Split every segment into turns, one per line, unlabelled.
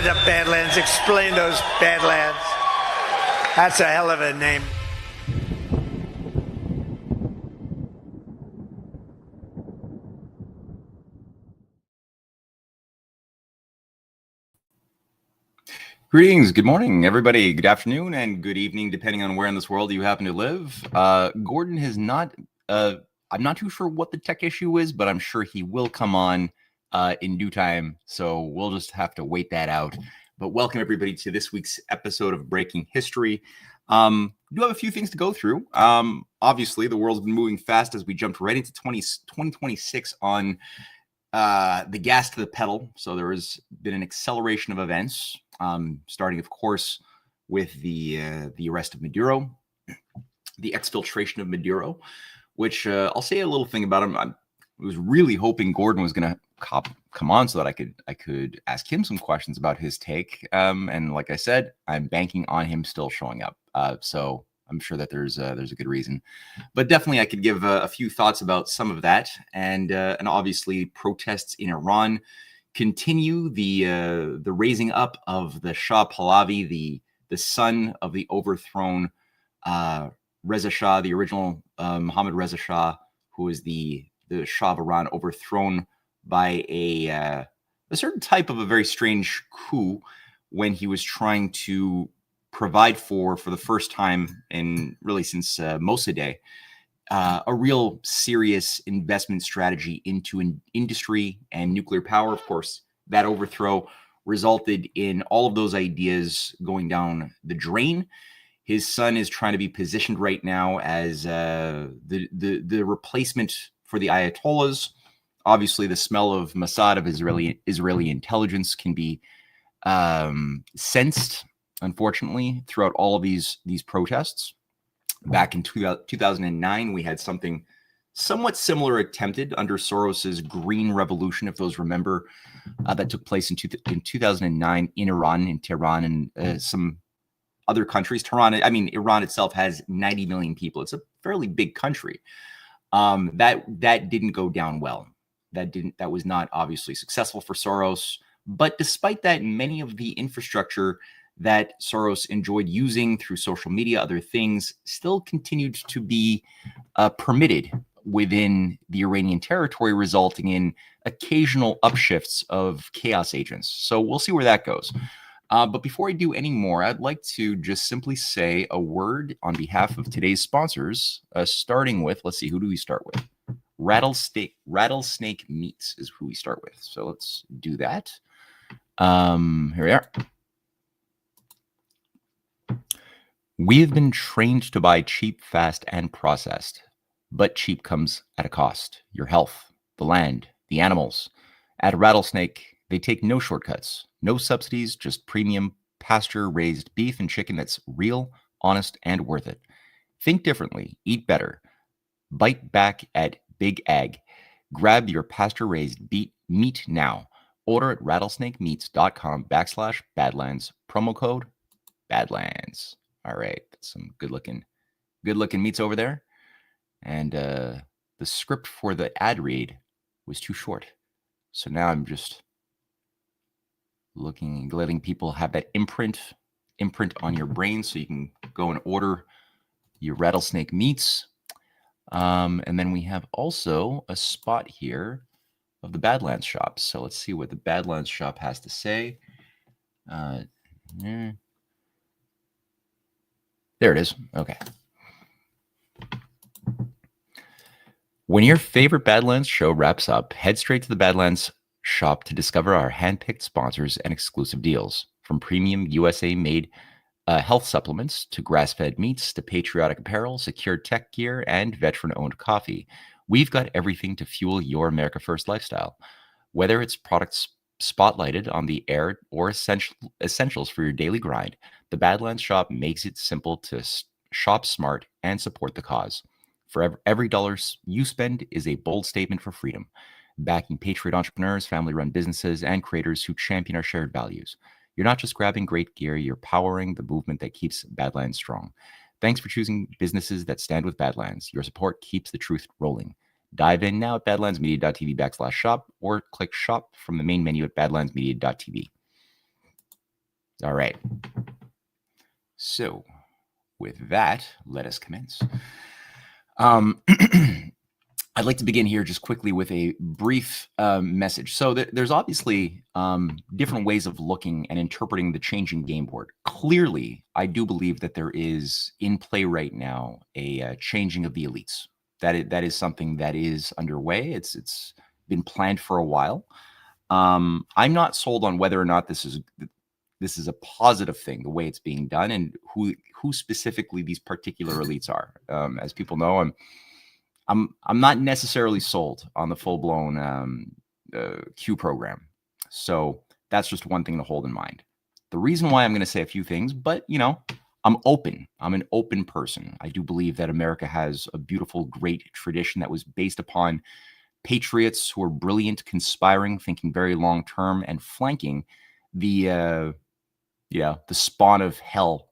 the Badlands. Explain those Badlands. That's a hell of a name.
Greetings, good morning, everybody. Good afternoon and good evening, depending on where in this world you happen to live. Gordon has not, I'm not too sure what the tech issue is, but I'm sure he will come on in due time. So we'll just have to wait that out. But welcome everybody to this week's episode of Breaking History. We do have a few things to go through. Obviously, the world's been moving fast as we jumped right into 2026 on the gas to the pedal. So there has been an acceleration of events, starting, of course, with the arrest of Maduro, the exfiltration of Maduro, which I'll say a little thing about him. I was really hoping Gordon was going to come on so that I could ask him some questions about his take. And like I said, I'm banking on him still showing up. So I'm sure that there's a good reason, but definitely I could give a few thoughts about some of that, and obviously protests in Iran continue. The raising up of the Shah Pahlavi, the son of the overthrown Reza Shah, the original Mohammad Reza Shah, who was the Shah of Iran, overthrown by a certain type of a very strange coup when he was trying to provide for the first time in really since Mossadegh, a real serious investment strategy into industry and nuclear power. Of course, that overthrow resulted in all of those ideas going down the drain. His son is trying to be positioned right now as the replacement for the Ayatollahs. Obviously, the smell of Mossad, of Israeli intelligence, can be sensed, unfortunately, throughout all of these protests. Back in 2009, we had something somewhat similar attempted under Soros's Green Revolution, if those remember, that took place in 2009 in Iran, in Tehran, and some other countries. Iran itself has 90 million people. It's a fairly big country. That didn't go down well. That was not obviously successful for Soros. But despite that, many of the infrastructure that Soros enjoyed using through social media, other things, still continued to be permitted within the Iranian territory, resulting in occasional upshifts of chaos agents. So we'll see where that goes. But before I do any more, I'd like to just simply say a word on behalf of today's sponsors, starting with, let's see, who do we start with? Rattlesnake Meats is who we start with. So let's do that. Here we are. We have been trained to buy cheap, fast, and processed, but cheap comes at a cost. Your health, the land, the animals. At Rattlesnake, they take no shortcuts, no subsidies, just premium, pasture-raised beef and chicken that's real, honest, and worth it. Think differently, eat better. Bite back at Big Ag. Grab your pasture-raised meat now. Order at rattlesnakemeats.com/Badlands. Promo code Badlands. All right, some good looking meats over there. And the script for the ad read was too short. So now I'm just letting people have that imprint on your brain so you can go and order your Rattlesnake Meats. And then we have also a spot here of the Badlands shop. So let's see what the Badlands shop has to say. There it is. Okay. When your favorite Badlands show wraps up, head straight to the Badlands shop to discover our handpicked sponsors and exclusive deals. From premium USA-made health supplements to grass-fed meats to patriotic apparel, secure tech gear, and veteran-owned coffee, we've got everything to fuel your America First lifestyle. Whether it's products spotlighted on the air or essentials for your daily grind, the Badlands shop makes it simple to shop smart and support the cause. For every dollar you spend is a bold statement for freedom, backing patriot entrepreneurs, family-run businesses, and creators who champion our shared values. You're not just grabbing great gear, you're powering the movement that keeps Badlands strong. Thanks for choosing businesses that stand with Badlands. Your support keeps the truth rolling. Dive in now at badlandsmedia.tv/shop or click shop from the main menu at badlandsmedia.tv. All right. So with that, let us commence. I'd like to begin here just quickly with a brief message. So there's obviously different ways of looking and interpreting the changing game board. Clearly, I do believe that there is in play right now a changing of the elites. That is something that is underway. It's been planned for a while. I'm not sold on whether or not this is a positive thing, the way it's being done, and who specifically these particular elites are. As people know, I'm not necessarily sold on the full-blown Q program. So that's just one thing to hold in mind. The reason why I'm going to say a few things, but I'm open. I'm an open person. I do believe that America has a beautiful, great tradition that was based upon patriots who are brilliant, conspiring, thinking very long term, and flanking the spawn of hell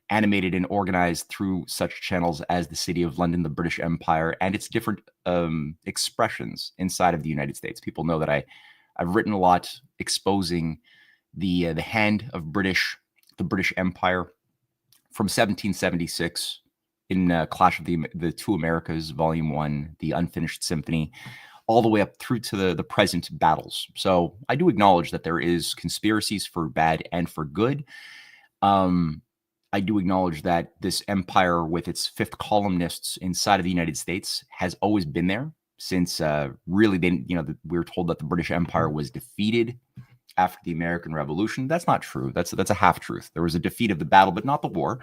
animated and organized through such channels as the City of London, the British Empire, and its different expressions inside of the United States. People know that I've written a lot exposing the hand of the British Empire from 1776 in Clash of the Two Americas, Volume 1, the Unfinished Symphony, all the way up through to the present battles. So I do acknowledge that there is conspiracies for bad and for good. I do acknowledge that this empire with its fifth columnists inside of the United States has always been there since really we were told that the British Empire was defeated after the American Revolution. That's not true. That's a half truth. There was a defeat of the battle, but not the war.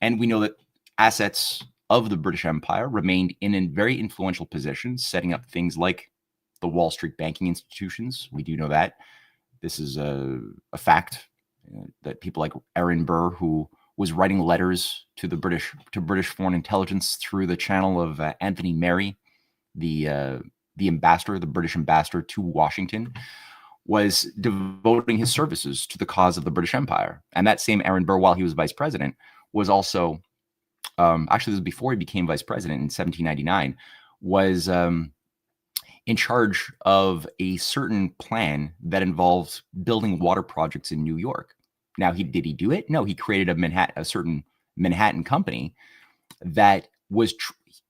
And we know that assets of the British Empire remained in a very influential position, setting up things like the Wall Street banking institutions. We do know that. This is a fact that people like Aaron Burr, who was writing letters to British foreign intelligence through the channel of Anthony Merry, the ambassador, the British ambassador to Washington, was devoting his services to the cause of the British Empire. And that same Aaron Burr, while he was vice president, was also actually, this was before he became vice president in 1799, was in charge of a certain plan that involved building water projects in New York. Now, did he do it? No, he created a certain Manhattan company that was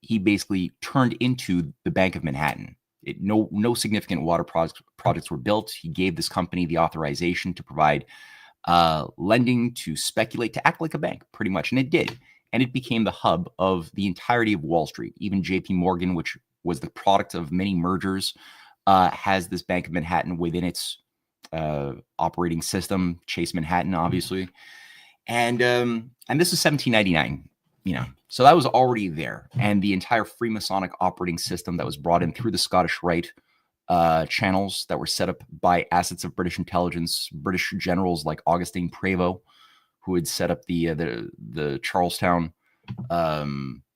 he basically turned into the Bank of Manhattan. No significant water projects were built. He gave this company the authorization to provide lending, to speculate, to act like a bank, pretty much, and it did. And it became the hub of the entirety of Wall Street. Even J.P. Morgan, which was the product of many mergers, has this Bank of Manhattan within its operating system. Chase Manhattan, obviously, and this is 1799. So that was already there, and the entire Freemasonic operating system that was brought in through the Scottish Rite channels that were set up by assets of British intelligence, British generals like Augustine Prevost, who had set up the Charlestown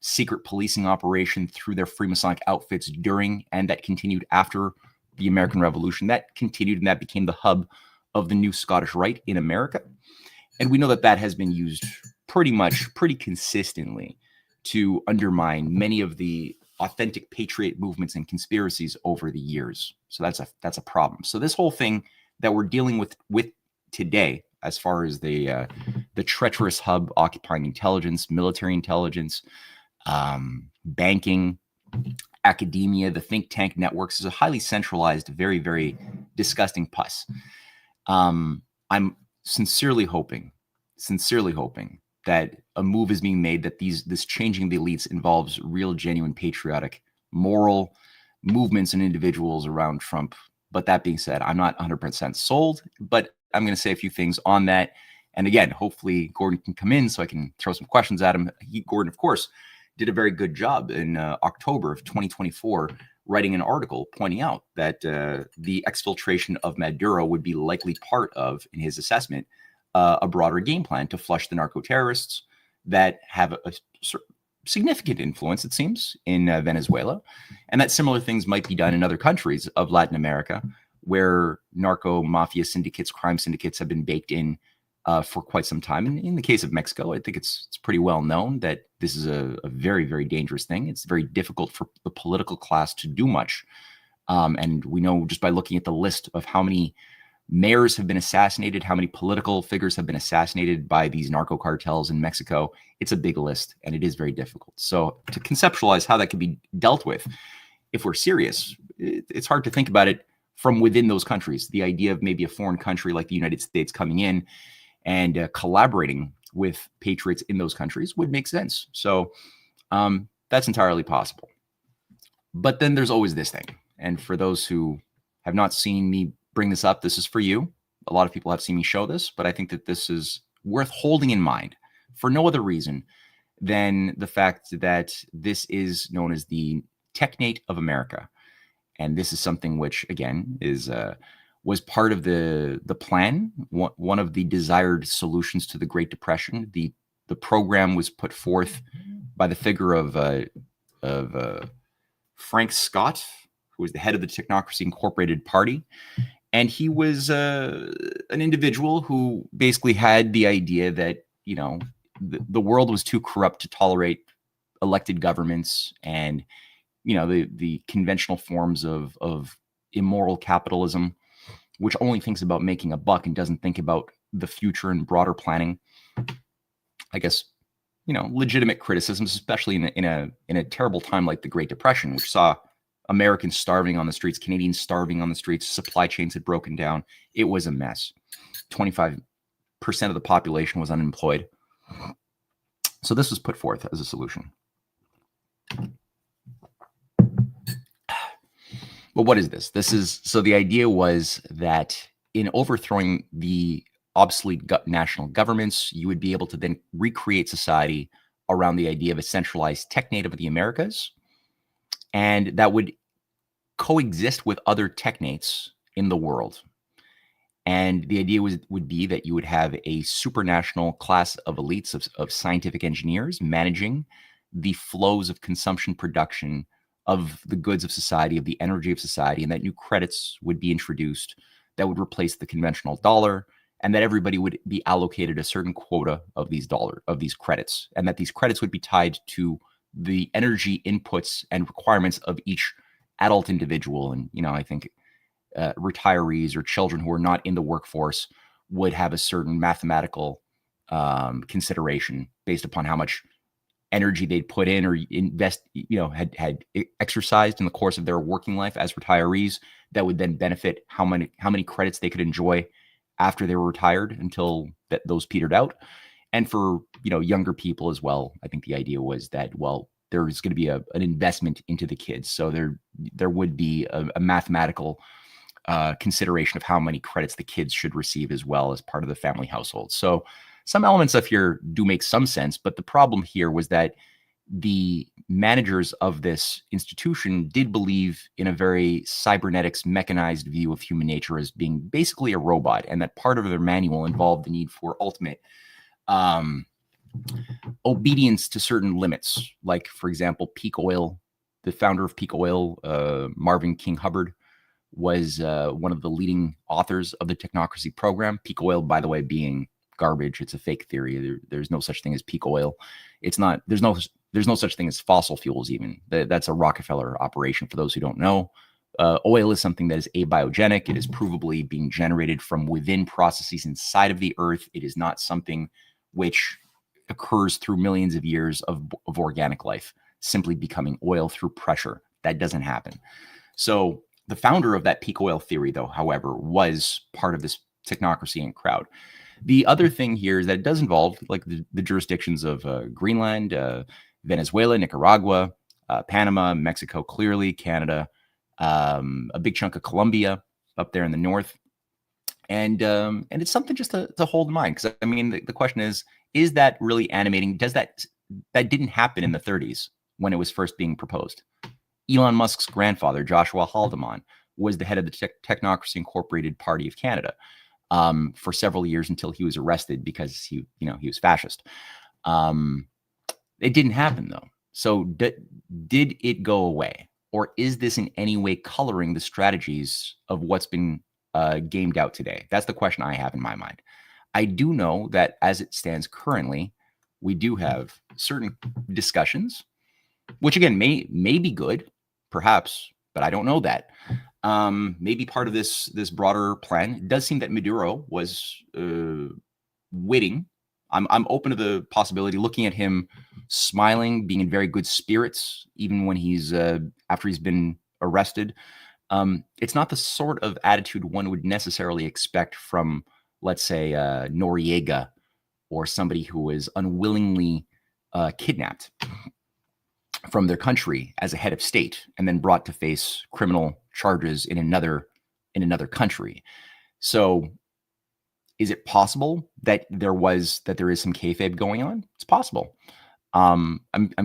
secret policing operation through their Freemasonic outfits during, and that continued after the American Revolution. That continued, and that became the hub of the new Scottish Rite in America. And we know that has been used pretty consistently to undermine many of the authentic patriot movements and conspiracies over the years. So that's a problem. So this whole thing that we're dealing with today, as far as the treacherous hub occupying intelligence, military intelligence, banking, academia, the think tank networks, is a highly centralized, very, very disgusting pus. I'm sincerely hoping that a move is being made, that this changing the elites involves real, genuine, patriotic, moral movements and individuals around Trump. But that being said, I'm not 100% sold, but I'm going to say a few things on that. And again, hopefully Gordon can come in so I can throw some questions at him. Gordon, of course, did a very good job in October of 2024, writing an article pointing out that the exfiltration of Maduro would be likely part of, in his assessment, a broader game plan to flush the narco-terrorists that have a significant influence, it seems, in Venezuela, and that similar things might be done in other countries of Latin America, where narco-mafia syndicates, crime syndicates have been baked in for quite some time. And in the case of Mexico, I think it's pretty well known that this is a very, very dangerous thing. It's very difficult for the political class to do much. And we know just by looking at the list of how many mayors have been assassinated, how many political figures have been assassinated by these narco-cartels in Mexico. It's a big list, and it is very difficult. So to conceptualize how that can be dealt with, if we're serious, it's hard to think about it from within those countries. The idea of maybe a foreign country like the United States coming in and collaborating with patriots in those countries would make sense. So that's entirely possible. But then there's always this thing. And for those who have not seen me bring this up, this is for you. A lot of people have seen me show this, but I think that this is worth holding in mind for no other reason than the fact that this is known as the Technate of America. And this is something which, again, was part of the plan, one of the desired solutions to the Great Depression. The program was put forth by the figure of Frank Scott, who was the head of the Technocracy Incorporated Party. And he was an individual who basically had the idea that, the world was too corrupt to tolerate elected governments and, the conventional forms of immoral capitalism, which only thinks about making a buck and doesn't think about the future and broader planning. I guess, legitimate criticisms, especially in a terrible time like the Great Depression, which saw Americans starving on the streets, Canadians starving on the streets, supply chains had broken down. It was a mess. 25% of the population was unemployed. So this was put forth as a solution. But what is this? So the idea was that in overthrowing the obsolete national governments, you would be able to then recreate society around the idea of a centralized technate of the Americas, and that would coexist with other technates in the world. And the idea would be that you would have a supranational class of elites of scientific engineers managing the flows of consumption production of the goods of society, of the energy of society, and that new credits would be introduced that would replace the conventional dollar, and that everybody would be allocated a certain quota of these credits, and that these credits would be tied to the energy inputs and requirements of each adult individual. And, I think retirees or children who are not in the workforce would have a certain mathematical consideration based upon how much energy they'd put in or invest, had exercised in the course of their working life as retirees, that would then benefit how many credits they could enjoy after they were retired until those petered out. And for, younger people as well, I think the idea was that, there's going to be an investment into the kids. So there would be a mathematical consideration of how many credits the kids should receive as well as part of the family household. So some elements of here do make some sense, but the problem here was that the managers of this institution did believe in a very cybernetics, mechanized view of human nature as being basically a robot, and that part of their manual involved the need for ultimate obedience to certain limits. Like, for example, peak oil. The founder of peak oil, Marvin King Hubbard, was one of the leading authors of the Technocracy program. Peak oil, by the way, being garbage. It's a fake theory. There's no such thing as peak oil. It's not. There's no such thing as fossil fuels even. That's a Rockefeller operation for those who don't know. Oil is something that is abiogenic. It is provably being generated from within processes inside of the earth. It is not something which occurs through millions of years of organic life, simply becoming oil through pressure. That doesn't happen. So the founder of that peak oil theory, though, however, was part of this Technocracy and crowd. The other thing here is that it does involve like the jurisdictions of Greenland, Venezuela, Nicaragua, Panama, Mexico, clearly Canada, a big chunk of Colombia up there in the north. And it's something just to hold in mind, because I mean, the question is that really animating? That didn't happen in the 30s when it was first being proposed. Elon Musk's grandfather, Joshua Haldeman, was the head of the Technocracy Incorporated Party of Canada for several years until he was arrested because he was fascist. It didn't happen though. So did it go away, or is this in any way coloring the strategies of what's been gamed out today? That's the question I have in my mind. I do know that as it stands currently, we do have certain discussions, which again may be good, perhaps, but I don't know that, maybe part of this broader plan. It does seem that Maduro was witting. I'm open to the possibility, looking at him smiling, being in very good spirits, even when he's after he's been arrested. It's not the sort of attitude one would necessarily expect from, let's say, Noriega, or somebody who was unwillingly kidnapped from their country as a head of state and then brought to face criminal charges in another country. So is it possible that there is some kayfabe going on? It's possible. I'm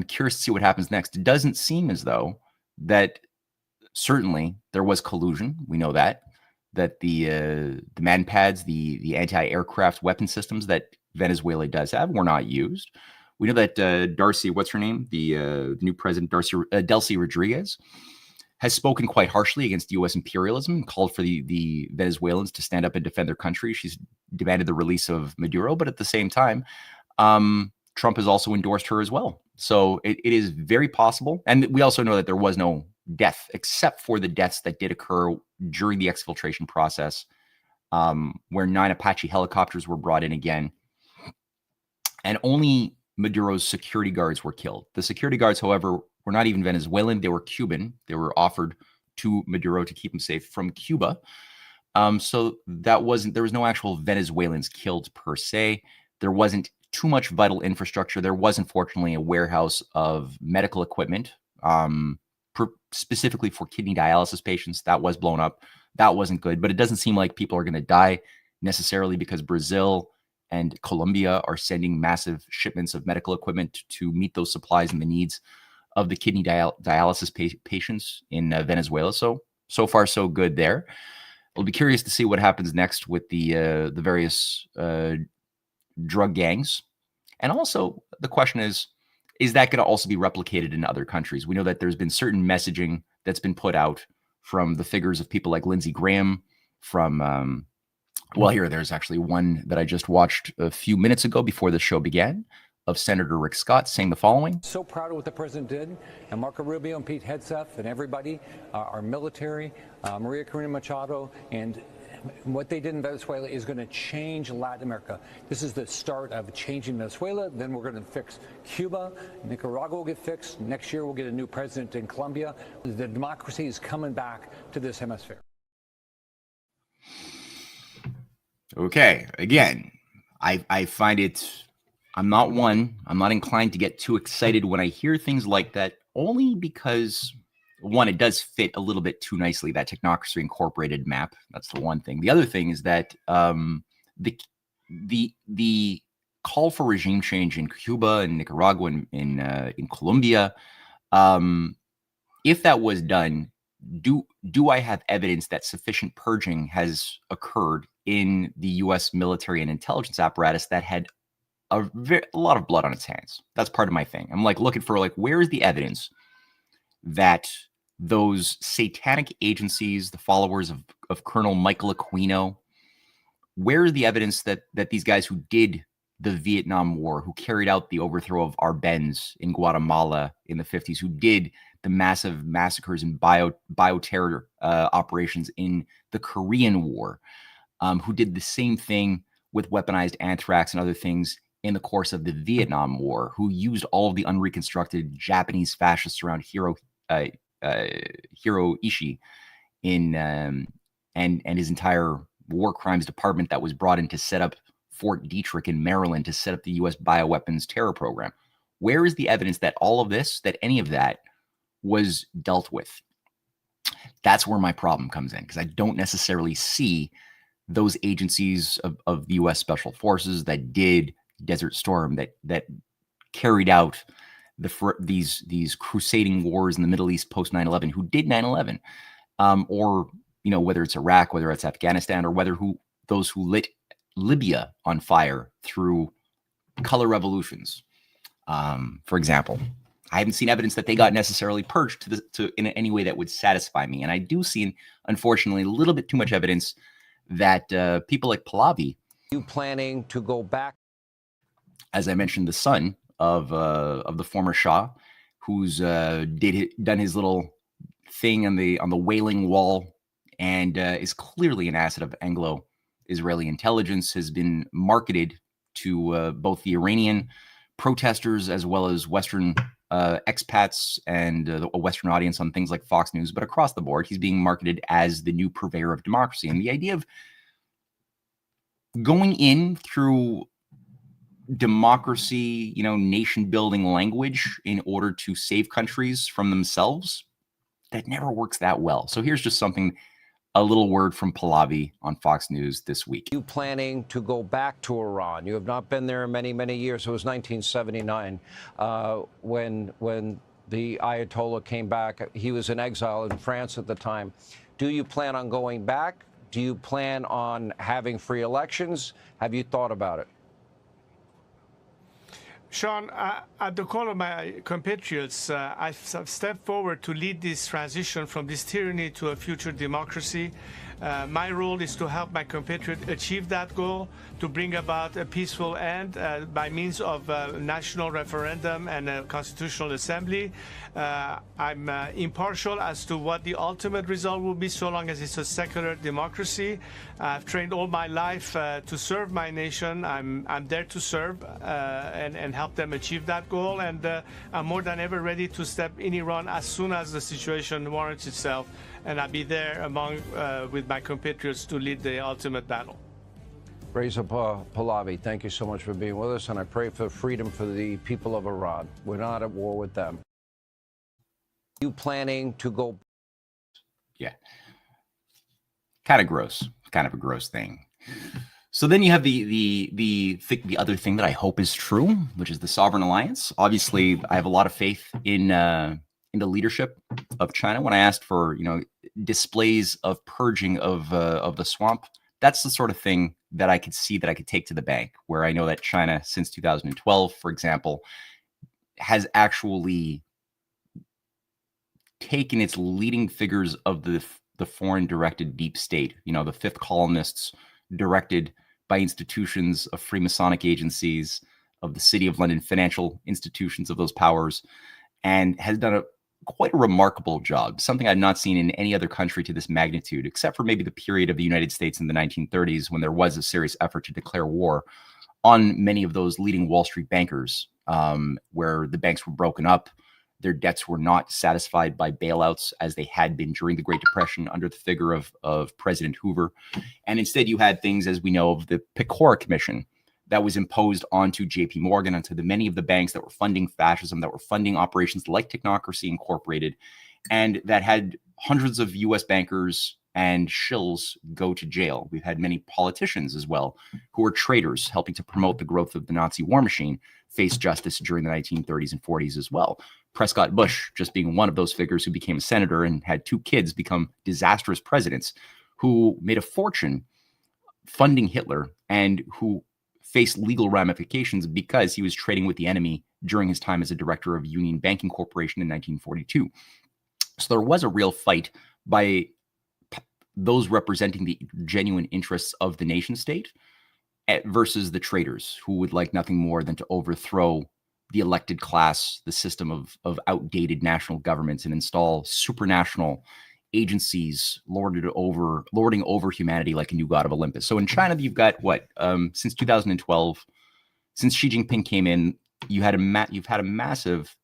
curious to see what happens next. It doesn't seem as though that certainly there was collusion. We know that the man pads, the anti-aircraft weapon systems that Venezuela does have were not used. We know that Darcy, what's her name? The new president, Delcy Rodriguez, has spoken quite harshly against U.S. imperialism and called for the Venezuelans to stand up and defend their country. She's demanded the release of Maduro, but at the same time, Trump has also endorsed her as well. So it is very possible. And we also know that there was no death, except for the deaths that did occur during the exfiltration process, where 9 Apache helicopters were brought in again. And only Maduro's security guards were killed. The security guards, however, were not even Venezuelan. They were Cuban. They were offered to Maduro to keep him safe from Cuba. So there was no actual Venezuelans killed per se. There wasn't too much vital infrastructure. There was, unfortunately, a warehouse of medical equipment, specifically for kidney dialysis patients. That was blown up. That wasn't good. But it doesn't seem like people are going to die necessarily, because Brazil and Colombia are sending massive shipments of medical equipment to meet those supplies and the needs of the kidney dialysis patients in Venezuela. So far, so good there. I'll be curious to see what happens next with the various drug gangs. And also the question is that going to also be replicated in other countries? We know that there's been certain messaging that's been put out from the figures of people like Lindsey Graham, from there's actually one that I just watched a few minutes ago before the show began, of Senator Rick Scott, saying the following.
So proud of what the president did, and Marco Rubio and Pete Hegseth and everybody, our military, Maria Corina Machado, and what they did in Venezuela is going to change Latin America. This is the start of changing Venezuela. Then we're going to fix Cuba. Nicaragua will get fixed. Next year we'll get a new president in Colombia. The democracy is coming back to this hemisphere.
Okay, again, I find it, I'm not inclined to get too excited when I hear things like that, only because, one, it does fit a little bit too nicely, that Technocracy Incorporated map. That's the one thing. The other thing is that the call for regime change in Cuba and Nicaragua and in Colombia, if that was done, do I have evidence that sufficient purging has occurred in the U.S. military and intelligence apparatus that had a lot of blood on its hands? That's part of my thing. I'm like looking for, like, where is the evidence that those satanic agencies, the followers of Colonel Michael Aquino, where is the evidence that these guys who did the Vietnam War, who carried out the overthrow of Arbenz in Guatemala in the 50s, who did the massive massacres and bioterror operations in the Korean War, who did the same thing with weaponized anthrax and other things in the course of the Vietnam War, who used all of the unreconstructed Japanese fascists around Hiroishi and his entire war crimes department that was brought in to set up Fort Detrick in Maryland, to set up the U.S. bioweapons terror program. Where is the evidence that all of this, that any of that was dealt with? That's where my problem comes in, because I don't necessarily see those agencies of the U.S. Special Forces that did Desert Storm, that carried out these crusading wars in the Middle East post 9/11, who did 9/11, or whether it's Iraq, whether it's Afghanistan, or those who lit Libya on fire through color revolutions, for example. I haven't seen evidence that they got necessarily purged in any way that would satisfy me, and I do see, unfortunately, a little bit too much evidence that people like Pahlavi,
You planning to go back?
As I mentioned, the son of the former Shah, who's done his little thing on the Wailing Wall and is clearly an asset of Anglo-Israeli intelligence, has been marketed to both the Iranian protesters as well as Western expats and a Western audience on things like Fox News. But across the board, he's being marketed as the new purveyor of democracy. And the idea of going in through democracy, nation building language in order to save countries from themselves, that never works that well. So here's just a little word from Pahlavi on Fox News this week.
You planning to go back to Iran? You have not been there in many, many years. It was 1979 when the Ayatollah came back. He was in exile in France at the time. Do you plan on going back? Do you plan on having free elections? Have you thought about it?
Sean, at the call of my compatriots, I've stepped forward to lead this transition from this tyranny to a future democracy. My role is to help my compatriots achieve that goal, to bring about a peaceful end by means of a national referendum and a constitutional assembly. I'm impartial as to what the ultimate result will be, so long as it's a secular democracy. I've trained all my life to serve my nation. I'm there to serve and help them achieve that goal. And I'm more than ever ready to step in Iran as soon as the situation warrants itself. And I'll be there with my compatriots to lead the ultimate battle.
Reza Pahlavi, thank you so much for being with us, and I pray for freedom for the people of Iran. We're not at war with them. You planning to go?
Yeah. Kind of gross. Kind of a gross thing. So then you have the other thing that I hope is true, which is the Sovereign Alliance. Obviously, I have a lot of faith in the leadership of China. When I asked for displays of purging of the swamp, that's the sort of thing that I could see that I could take to the bank, where I know that China since 2012, for example, has actually taken its leading figures of the foreign directed deep state, the fifth columnists directed by institutions of Freemasonic agencies, of the City of London financial institutions of those powers, and has done quite a remarkable job, something I've not seen in any other country to this magnitude, except for maybe the period of the United States in the 1930s, when there was a serious effort to declare war on many of those leading Wall Street bankers, where the banks were broken up. Their debts were not satisfied by bailouts as they had been during the Great Depression under the figure of President Hoover. And instead you had things, as we know, of the Pecora Commission that was imposed onto JP Morgan, onto many of the banks that were funding fascism, that were funding operations like Technocracy Incorporated, and that had hundreds of US bankers and shills go to jail. We've had many politicians as well who were traitors helping to promote the growth of the Nazi war machine face justice during the 1930s and 40s as well. Prescott Bush just being one of those figures who became a senator and had two kids become disastrous presidents, who made a fortune funding Hitler and who faced legal ramifications because he was trading with the enemy during his time as a director of Union Banking Corporation in 1942. So there was a real fight by those representing the genuine interests of the nation state versus the traitors who would like nothing more than to overthrow the elected class, the system of outdated national governments, and install supranational agencies lording over humanity like a new god of Olympus. So in China, you've got since 2012, since Xi Jinping came in, you've had a massive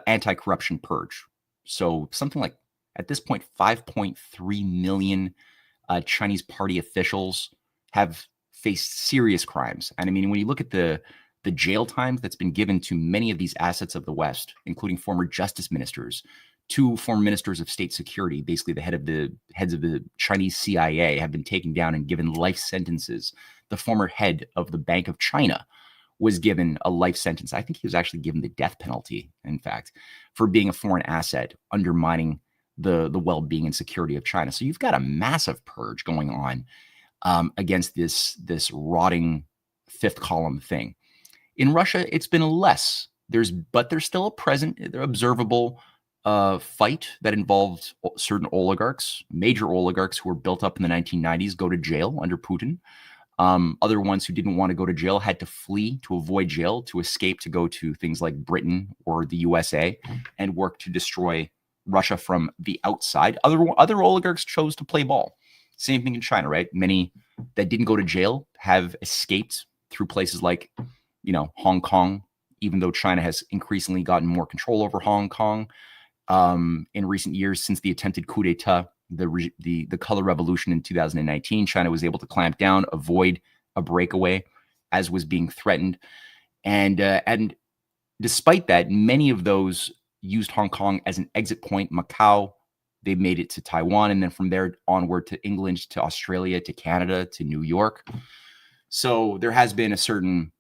anti-corruption purge. So something like, at this point, 5.3 million Chinese party officials have faced serious crimes. And I mean, when you look at the jail time that's been given to many of these assets of the West, including former justice ministers, two former ministers of state security, basically the heads of the Chinese CIA, have been taken down and given life sentences. The former head of the Bank of China was given a life sentence. I think he was actually given the death penalty, in fact, for being a foreign asset, undermining the well-being and security of China. So you've got a massive purge going on against this rotting fifth column thing. In Russia, it's been less. There's still a present, observable fight that involved certain oligarchs, major oligarchs who were built up in the 1990s, go to jail under Putin. Other ones who didn't want to go to jail had to flee to avoid jail, to escape, to go to things like Britain or the USA and work to destroy Russia from the outside. Other oligarchs chose to play ball. Same thing in China, right? Many that didn't go to jail have escaped through places like, Hong Kong, even though China has increasingly gotten more control over Hong Kong in recent years since the attempted coup d'etat, the color revolution in 2019. China was able to clamp down, avoid a breakaway as was being threatened. And despite that, many of those used Hong Kong as an exit point. Macau, they made it to Taiwan, and then from there onward to England, to Australia, to Canada, to New York. So there has been a certain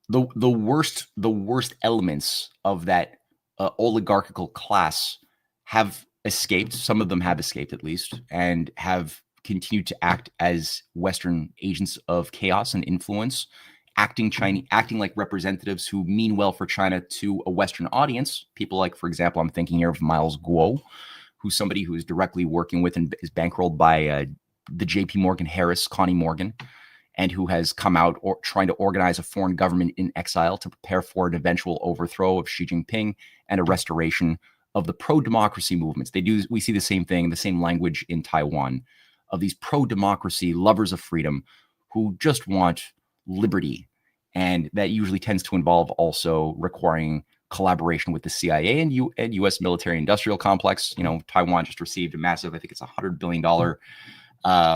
the worst elements of that oligarchical class have escaped. Some of them have escaped, at least, and have continued to act as Western agents of chaos and influence, acting like representatives who mean well for China to a Western audience. People like, for example, I'm thinking here of Miles Guo, who's somebody who is directly working with and is bankrolled by the J.P. Morgan Harris, Connie Morgan, and who has come out trying to organize a foreign government in exile to prepare for an eventual overthrow of Xi Jinping and a restoration of the pro-democracy movements. We see the same thing, the same language in Taiwan, of these pro-democracy lovers of freedom who just want liberty. And that usually tends to involve also requiring collaboration with the CIA and U.S. military-industrial complex. Taiwan just received a massive, I think it's $100 billion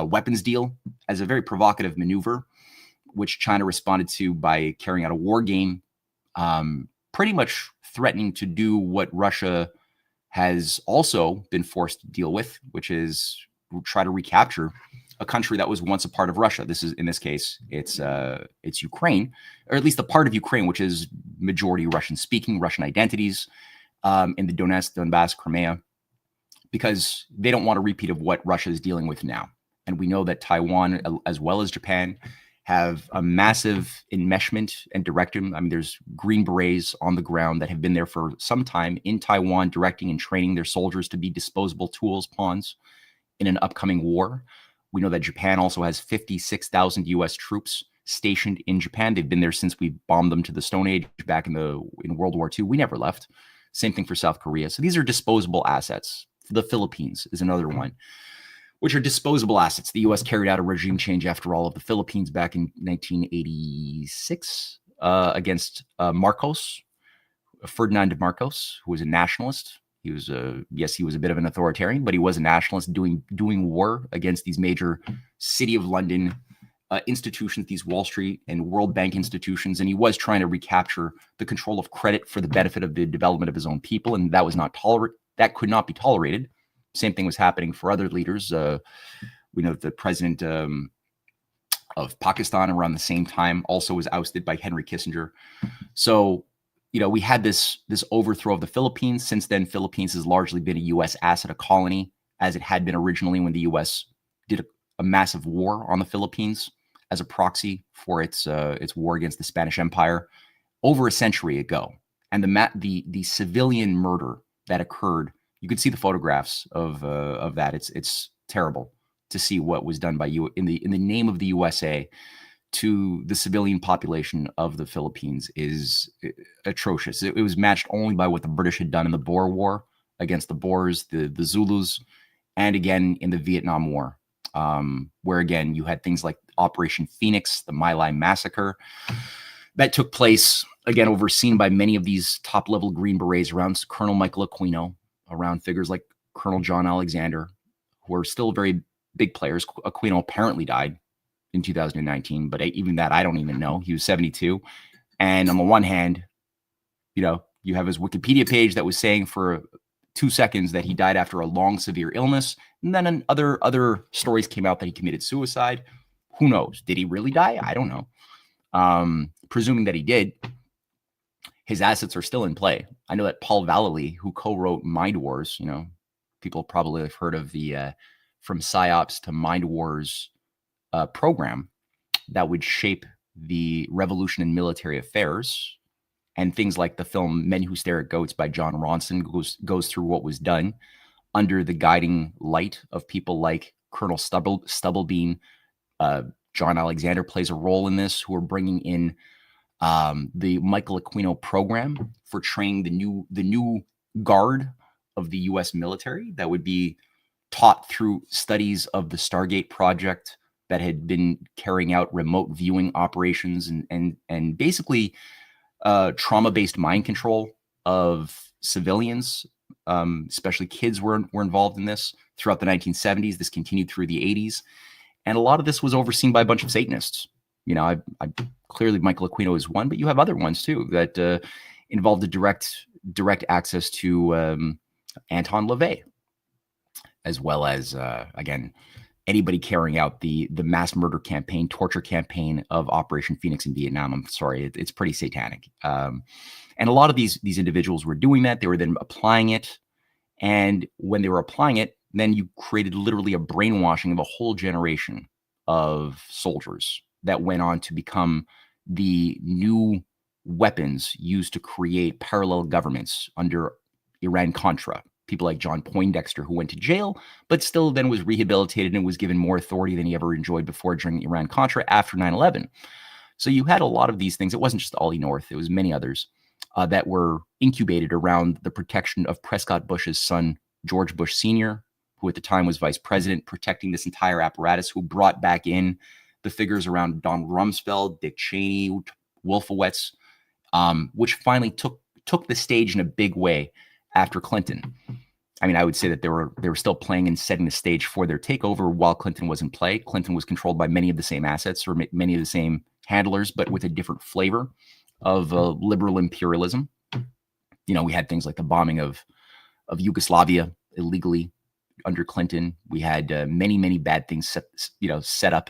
weapons deal as a very provocative maneuver, which China responded to by carrying out a war game, pretty much threatening to do what Russia has also been forced to deal with, which is try to recapture a country that was once a part of Russia. In this case, it's Ukraine, or at least the part of Ukraine which is majority Russian-speaking, Russian identities, in the Donetsk, Donbass, Crimea, because they don't want a repeat of what Russia is dealing with now. And we know that Taiwan, as well as Japan, have a massive enmeshment and directing. I mean, there's Green Berets on the ground that have been there for some time in Taiwan, directing and training their soldiers to be disposable tools, pawns in an upcoming war. We know that Japan also has 56,000 U.S. troops stationed in Japan. They've been there since we bombed them to the Stone Age back in World War II. We never left. Same thing for South Korea. So these are disposable assets. The Philippines is another one, which are disposable assets. The U.S. carried out a regime change, after all, of the Philippines back in 1986 against Marcos, Ferdinand Marcos, who was a nationalist. He was he was a bit of an authoritarian, but he was a nationalist doing war against these major City of London institutions, these Wall Street and World Bank institutions, and he was trying to recapture the control of credit for the benefit of the development of his own people, and that was not that could not be tolerated. Same thing was happening for other leaders. We know that the president of Pakistan around the same time also was ousted by Henry Kissinger. So, we had this overthrow of the Philippines. Since then, Philippines has largely been a U.S. asset, a colony, as it had been originally when the U.S. did a massive war on the Philippines as a proxy for its war against the Spanish Empire over a century ago. And the civilian murder that occurred, you could see the photographs of that. It's terrible to see what was done by you in the name of the USA to the civilian population of the Philippines is atrocious. It was matched only by what the British had done in the Boer War against the Boers, the Zulus, and again in the Vietnam War, where again you had things like Operation Phoenix, the My Lai massacre that took place, again overseen by many of these top-level Green Berets around Colonel Michael Aquino, around figures like Colonel John Alexander, who are still very big players. Aquino apparently died in 2019, but even that I don't even know. He was 72. And on the one hand, you have his Wikipedia page that was saying for 2 seconds that he died after a long, severe illness. And then other stories came out that he committed suicide. Who knows? Did he really die? I don't know. Presuming that he did, his assets are still in play. I know that Paul Vallely, who co-wrote Mind Wars, people probably have heard of the From PSYOPs to Mind Wars program that would shape the revolution in military affairs, and things like the film Men Who Stare at Goats by John Ronson goes through what was done under the guiding light of people like Colonel Stubblebean. John Alexander plays a role in this, who are bringing in the Michael Aquino program for training the new guard of the U.S. military that would be taught through studies of the Stargate project that had been carrying out remote viewing operations and basically trauma-based mind control of civilians, especially kids were involved in this throughout the 1970s. This continued through the 80s. And a lot of this was overseen by a bunch of Satanists. You know, I clearly Michael Aquino is one, but you have other ones too that involved a direct access to Anton LaVey, as well as, again, anybody carrying out the mass murder campaign, torture campaign of Operation Phoenix in Vietnam. I'm sorry, it's pretty satanic. And a lot of these individuals were doing that. They were then applying it. And when they were applying it, then you created literally a brainwashing of a whole generation of soldiers that went on to become the new weapons used to create parallel governments under Iran-Contra. People like John Poindexter, who went to jail, but still then was rehabilitated and was given more authority than he ever enjoyed before during Iran-Contra after 9/11. So you had a lot of these things. It wasn't just Ollie North. It was many others that were incubated around the protection of Prescott Bush's son, George Bush Sr., who at the time was vice president, protecting this entire apparatus, who brought back in the figures around Donald Rumsfeld, Dick Cheney, Wolfowitz, which finally took the stage in a big way after Clinton. I mean, I would say that they were still playing and setting the stage for their takeover while Clinton was in play. Clinton was controlled by many of the same assets or many of the same handlers, but with a different flavor of liberal imperialism. You know, we had things like the bombing of Yugoslavia illegally under Clinton. We had many bad things set up.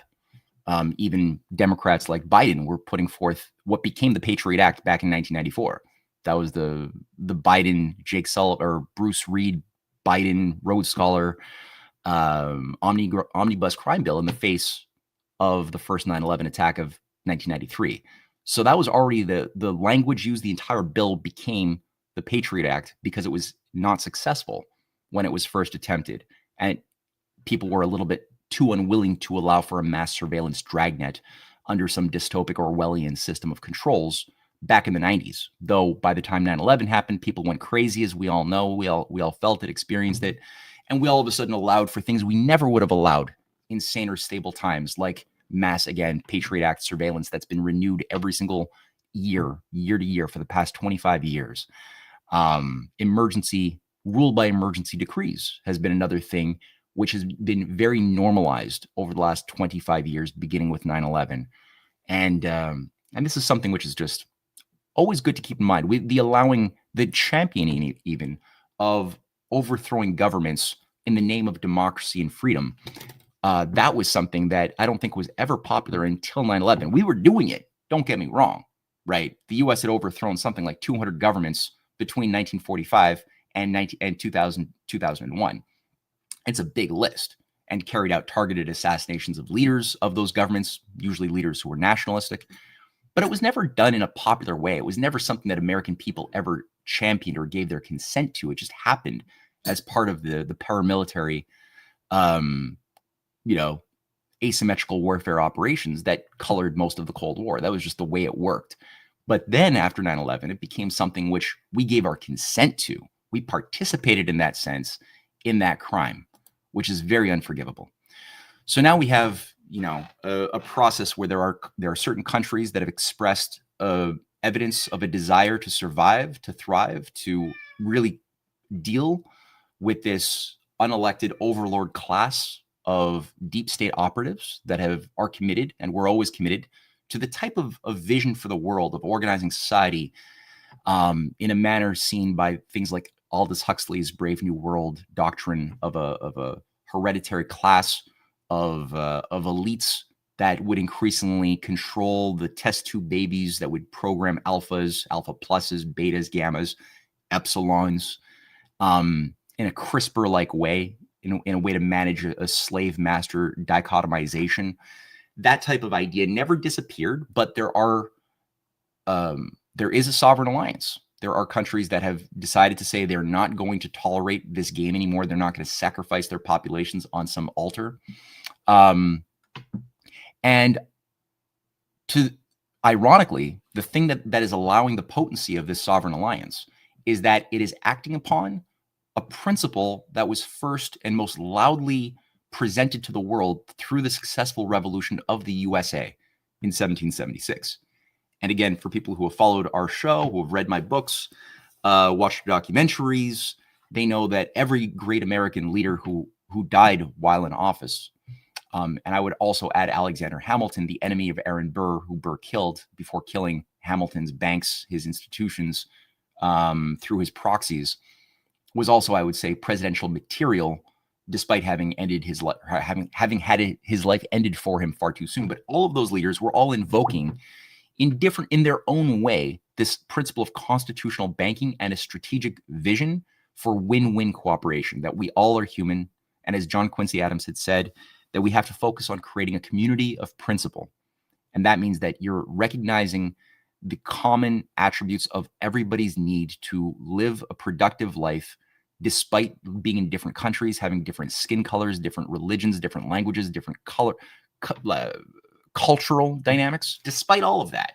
Even Democrats like Biden were putting forth what became the Patriot Act back in 1994. That was the Biden, Jake Sullivan, or Bruce Reed, Biden, Rhodes Scholar, omnibus crime bill in the face of the first 9/11 attack of 1993. So that was already the language used. The entire bill became the Patriot Act because it was not successful when it was first attempted. And people were a little bit too unwilling to allow for a mass surveillance dragnet under some dystopic Orwellian system of controls back in the 90s. Though by the time 9/11 happened, people went crazy, as we all know. We all felt it, experienced it, and we all of a sudden allowed for things we never would have allowed in saner, stable times, like mass, again, Patriot Act surveillance that's been renewed every single year to year for the past 25 years. Emergency, rule by emergency decrees has been another thing which has been very normalized over the last 25 years, beginning with 9/11. And this is something which is just always good to keep in mind. The championing even of overthrowing governments in the name of democracy and freedom. That was something that I don't think was ever popular until 9/11. We were doing it. Don't get me wrong, right? The U.S. had overthrown something like 200 governments between 1945 and 2001. It's a big list, and carried out targeted assassinations of leaders of those governments, usually leaders who were nationalistic. But it was never done in a popular way. It was never something that American people ever championed or gave their consent to. It just happened as part of the paramilitary, asymmetrical warfare operations that colored most of the Cold War. That was just the way it worked. But then after 9/11, it became something which we gave our consent to. We participated in that sense, in that crime, which is very unforgivable. So now we have, a process where there are certain countries that have expressed evidence of a desire to survive, to thrive, to really deal with this unelected overlord class of deep state operatives that are committed, and were always committed, to the type of vision for the world of organizing society in a manner seen by things like Aldous Huxley's Brave New World doctrine of a hereditary class of elites that would increasingly control the test tube babies, that would program alphas, alpha pluses, betas, gammas, epsilons in a CRISPR-like way, in a way to manage a slave master dichotomization. That type of idea never disappeared, but there is a sovereign alliance. There are countries that have decided to say they're not going to tolerate this game anymore. They're not going to sacrifice their populations on some altar. And ironically, the thing that is allowing the potency of this sovereign alliance is that it is acting upon a principle that was first and most loudly presented to the world through the successful revolution of the USA in 1776. And again, for people who have followed our show, who have read my books, watched documentaries, they know that every great American leader who died while in office, and I would also add Alexander Hamilton, the enemy of Aaron Burr, who Burr killed before killing Hamilton's banks, his institutions, through his proxies, was also, I would say, presidential material, despite having ended his having had his life ended for him far too soon. But all of those leaders were all invoking, in their own way, this principle of constitutional banking and a strategic vision for win-win cooperation, that we all are human. And as John Quincy Adams had said, that we have to focus on creating a community of principle. And that means that you're recognizing the common attributes of everybody's need to live a productive life, despite being in different countries, having different skin colors, different religions, different languages, different cultural dynamics. Despite all of that,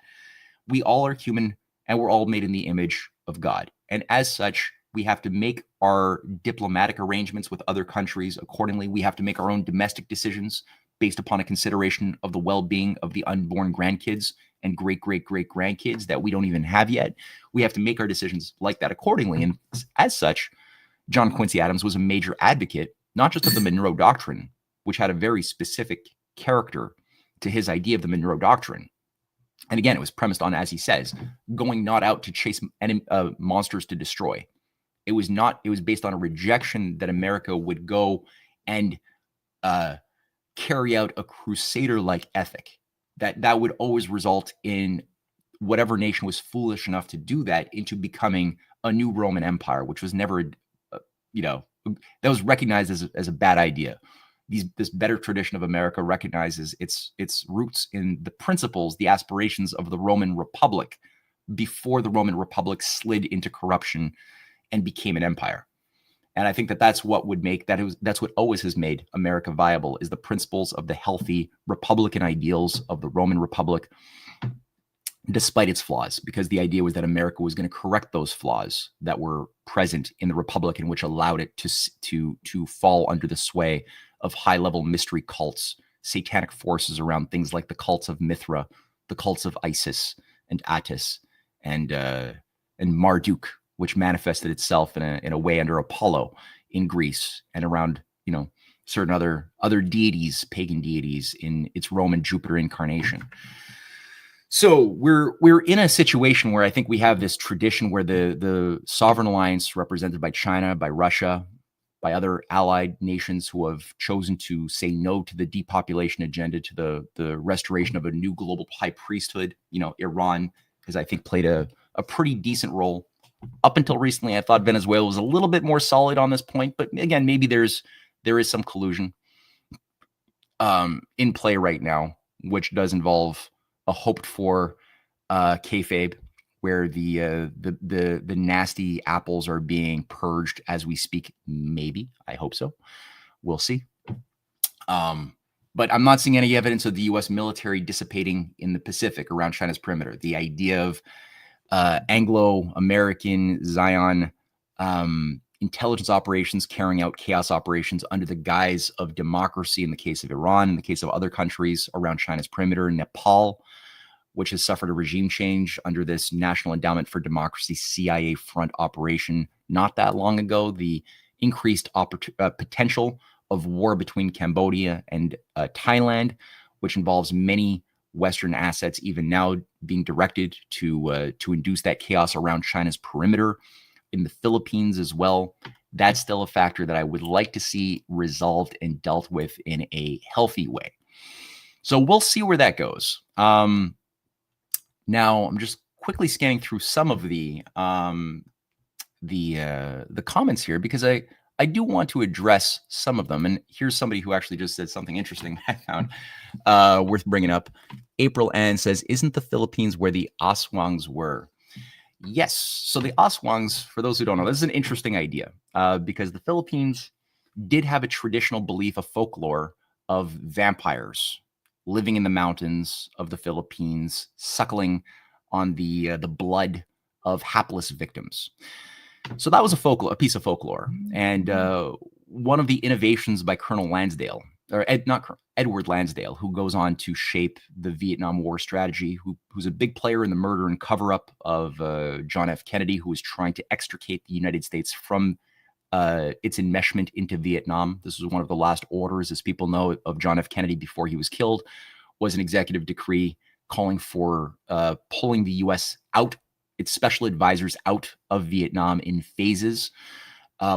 we all are human and we're all made in the image of God. And as such, we have to make our diplomatic arrangements with other countries accordingly. We have to make our own domestic decisions based upon a consideration of the well-being of the unborn grandkids and great-great-great-grandkids that we don't even have yet. We have to make our decisions like that accordingly. And as such, John Quincy Adams was a major advocate, not just of the Monroe Doctrine, which had a very specific character to his idea of the Monroe Doctrine. And again, it was premised on, as he says, going not out to chase monsters to destroy. It was based on a rejection that America would go and carry out a crusader-like ethic, that would always result in whatever nation was foolish enough to do that into becoming a new Roman Empire, which was never, that was recognized as a bad idea. This better tradition of America recognizes its roots in the principles, the aspirations of the Roman Republic before the Roman Republic slid into corruption and became an empire. And I think that's what that's what always has made America viable, is the principles of the healthy republican ideals of the Roman Republic, despite its flaws, because the idea was that America was going to correct those flaws that were present in the Republic, and which allowed it to fall under the sway of high-level mystery cults, satanic forces around things like the cults of Mithra, the cults of Isis and Attis, and Marduk, which manifested itself in a way under Apollo in Greece, and around certain other deities, pagan deities, in its Roman Jupiter incarnation. So we're in a situation where I think we have this tradition where the sovereign alliance, represented by China, by Russia, by other allied nations who have chosen to say no to the depopulation agenda, to the restoration of a new global high priesthood. Iran has, I think, played a pretty decent role. Up until recently, I thought Venezuela was a little bit more solid on this point, but again, maybe there is some collusion in play right now, which does involve a hoped for kayfabe, where the nasty apples are being purged as we speak. Maybe, I hope so. We'll see. But I'm not seeing any evidence of the U.S. military dissipating in the Pacific around China's perimeter. The idea of Anglo-American Zion intelligence operations carrying out chaos operations under the guise of democracy, in the case of Iran, in the case of other countries around China's perimeter, Nepal, which has suffered a regime change under this National Endowment for Democracy CIA front operation not that long ago. The increased potential of war between Cambodia and Thailand, which involves many Western assets even now being directed to induce that chaos around China's perimeter. In the Philippines as well, that's still a factor that I would like to see resolved and dealt with in a healthy way. So we'll see where that goes. Now I'm just quickly scanning through some of the comments here, because I do want to address some of them. And here's somebody who actually just said something interesting I found worth bringing up. April Ann says, "Isn't the Philippines where the Aswangs were?" Yes. So the Aswangs, for those who don't know, this is an interesting idea because the Philippines did have a traditional belief, a folklore of vampires living in the mountains of the Philippines, suckling on the blood of hapless victims. So that was a piece of folklore. And one of the innovations by Colonel Lansdale, or Edward Lansdale, who goes on to shape the Vietnam War strategy, who's a big player in the murder and cover-up of John F. Kennedy, who was trying to extricate the United States from its enmeshment into Vietnam. This was one of the last orders, as people know, of John F. Kennedy before he was killed, was an executive decree calling for pulling the U.S. out, its special advisors out of Vietnam in phases,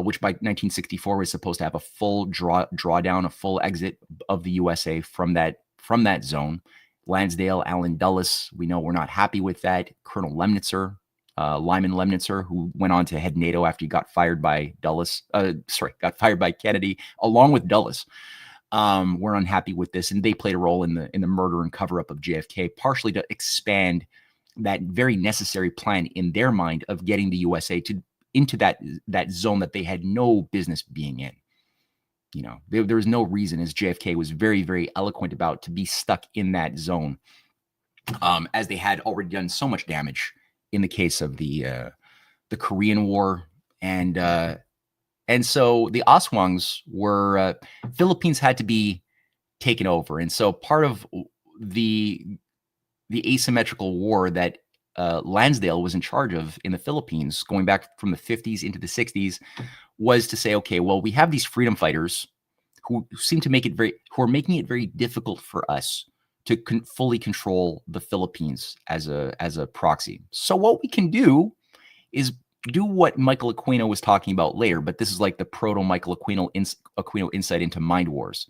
which by 1964 was supposed to have a full drawdown, a full exit of the USA from that zone. Lansdale, Allen Dulles, we know we're not happy with that. Colonel Lemnitzer, Lyman Lemnitzer, who went on to head NATO after he got fired by Kennedy, along with Dulles, were unhappy with this, and they played a role in the murder and cover up of JFK, partially to expand that very necessary plan in their mind of getting the USA into that zone that they had no business being in. You know, there was no reason, as JFK was very, very eloquent about, to be stuck in that zone, as they had already done so much damage in the case of the Korean War. And so the Aswangs were, Philippines had to be taken over. And so part of the asymmetrical war that Lansdale was in charge of in the Philippines, going back from the 50s into the 60s, was to say, okay, well, we have these freedom fighters who seem to who are making it very difficult for us to fully control the Philippines as a proxy. So what we can do is do what Michael Aquino was talking about later, but this is like the proto-Michael Aquino insight into mind wars.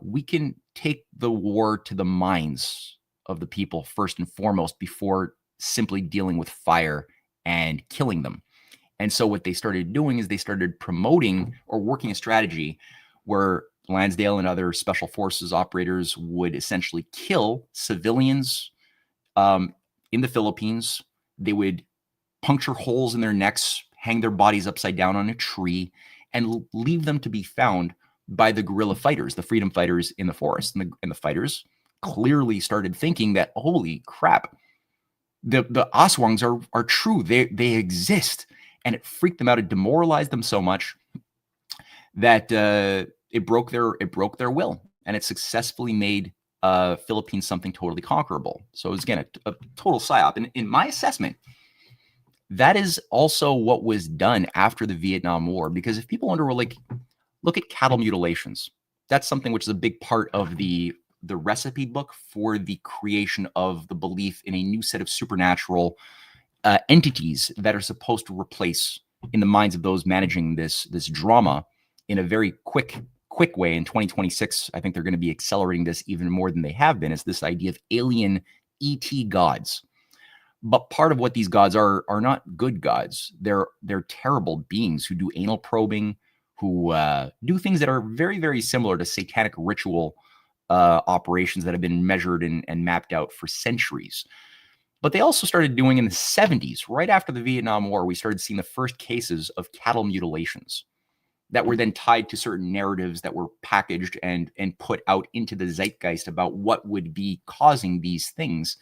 We can take the war to the minds of the people first and foremost, before simply dealing with fire and killing them. And so what they started doing is they started promoting or working a strategy where Lansdale and other special forces operators would essentially kill civilians in the Philippines. They would puncture holes in their necks, hang their bodies upside down on a tree, and leave them to be found by the guerrilla fighters, the freedom fighters in the forest. And the fighters clearly started thinking that, holy crap, the Aswangs are true. They exist. And it freaked them out. It demoralized them so much that it broke their will, and it successfully made Philippines something totally conquerable. So it was, again, a total psyop. And in my assessment, that is also what was done after the Vietnam War. Because if people wonder, well, like, look at cattle mutilations. That's something which is a big part of the recipe book for the creation of the belief in a new set of supernatural entities that are supposed to replace, in the minds of those managing this drama, in a very quick way. In 2026, I think they're going to be accelerating this even more than they have been, is this idea of alien ET gods. But part of what these gods are not good gods. They're terrible beings who do anal probing, who do things that are very, very similar to satanic ritual operations that have been measured and mapped out for centuries. But they also started doing in the 70s, right after the Vietnam War, we started seeing the first cases of cattle mutilations that were then tied to certain narratives that were packaged and put out into the zeitgeist about what would be causing these things.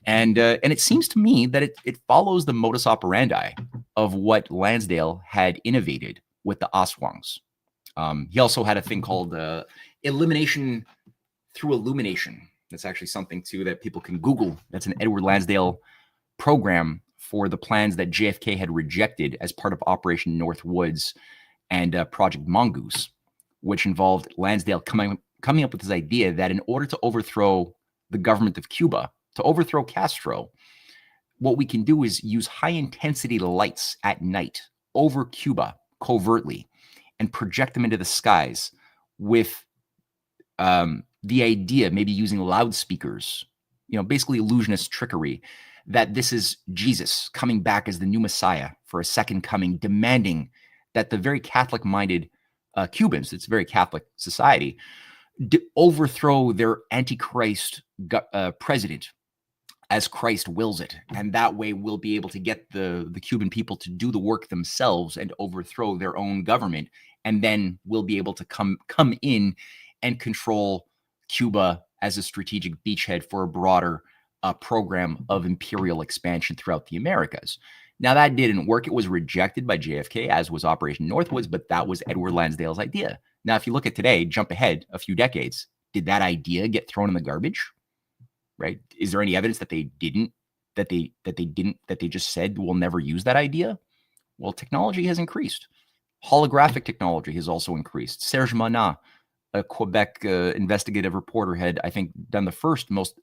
And it seems to me that it follows the modus operandi of what Lansdale had innovated with the Aswangs. He also had a thing called elimination through illumination. That's actually something, too, that people can Google. That's an Edward Lansdale program for the plans that JFK had rejected as part of Operation Northwoods and Project Mongoose, which involved Lansdale coming up with this idea that in order to overthrow the government of Cuba, to overthrow Castro, what we can do is use high-intensity lights at night over Cuba covertly and project them into the skies with the idea, maybe using loudspeakers, basically illusionist trickery, that this is Jesus coming back as the new Messiah for a second coming, demanding that the very Catholic-minded Cubans, it's a very Catholic society, overthrow their antichrist president as Christ wills it. And that way we'll be able to get the Cuban people to do the work themselves and overthrow their own government. And then we'll be able to come in and control Cuba as a strategic beachhead for a broader program of imperial expansion throughout the Americas. Now, that didn't work. It was rejected by JFK, as was Operation Northwoods, but that was Edward Lansdale's idea. Now, if you look at today, jump ahead a few decades, did that idea get thrown in the garbage? Right? Is there any evidence that they didn't, that they just said we'll never use that idea? Well, technology has increased. Holographic technology has also increased. Serge Monat, a Quebec investigative reporter, had, I think, done the first most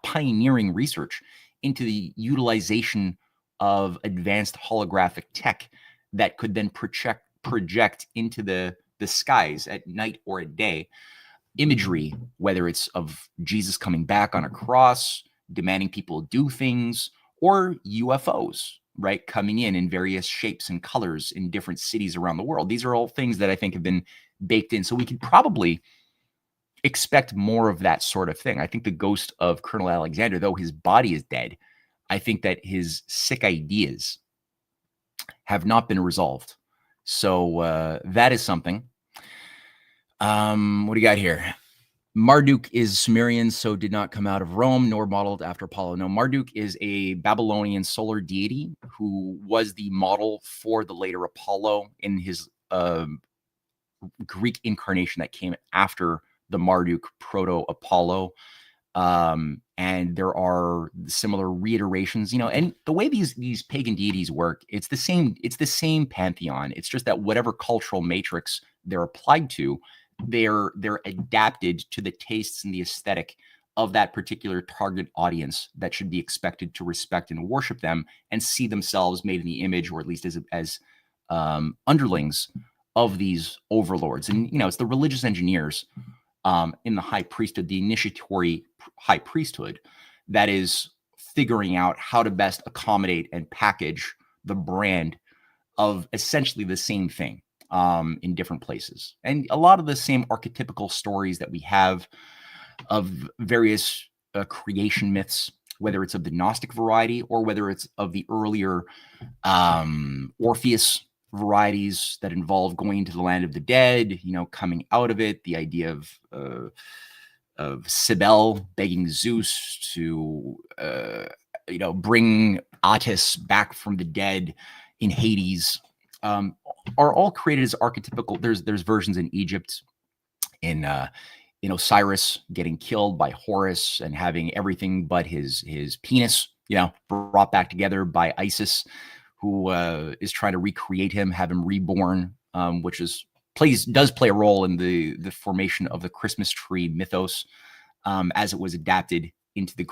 pioneering research into the utilization of advanced holographic tech that could then project into the skies at night or at day imagery, whether it's of Jesus coming back on a cross, demanding people do things, or UFOs, right, coming in various shapes and colors in different cities around the world. These are all things that I think have been baked in. So we could probably expect more of that sort of thing. I think the ghost of Colonel Alexander, though his body is dead, I think that his sick ideas have not been resolved. So that is something. What do you got here? Marduk is Sumerian, so did not come out of Rome, nor modeled after Apollo. No, Marduk is a Babylonian solar deity who was the model for the later Apollo in his Greek incarnation that came after the Marduk proto-Apollo. And there are similar reiterations, and the way these pagan deities work, it's the same pantheon. It's just that whatever cultural matrix they're applied to, they're adapted to the tastes and the aesthetic of that particular target audience that should be expected to respect and worship them and see themselves made in the image, or at least as underlings of these overlords. And it's the religious engineers in the high priesthood, the initiatory high priesthood, that is figuring out how to best accommodate and package the brand of essentially the same thing in different places. And a lot of the same archetypical stories that we have of various creation myths, whether it's of the Gnostic variety or whether it's of the earlier Orpheus varieties that involve going to the land of the dead, coming out of it, the idea of Cybele begging Zeus to, bring Attis back from the dead in Hades, are all created as archetypical. There's versions in Egypt, in Osiris getting killed by Horus and having everything but his penis, brought back together by Isis, who is trying to recreate him, have him reborn, which does play a role in the formation of the Christmas tree mythos, as it was adapted into the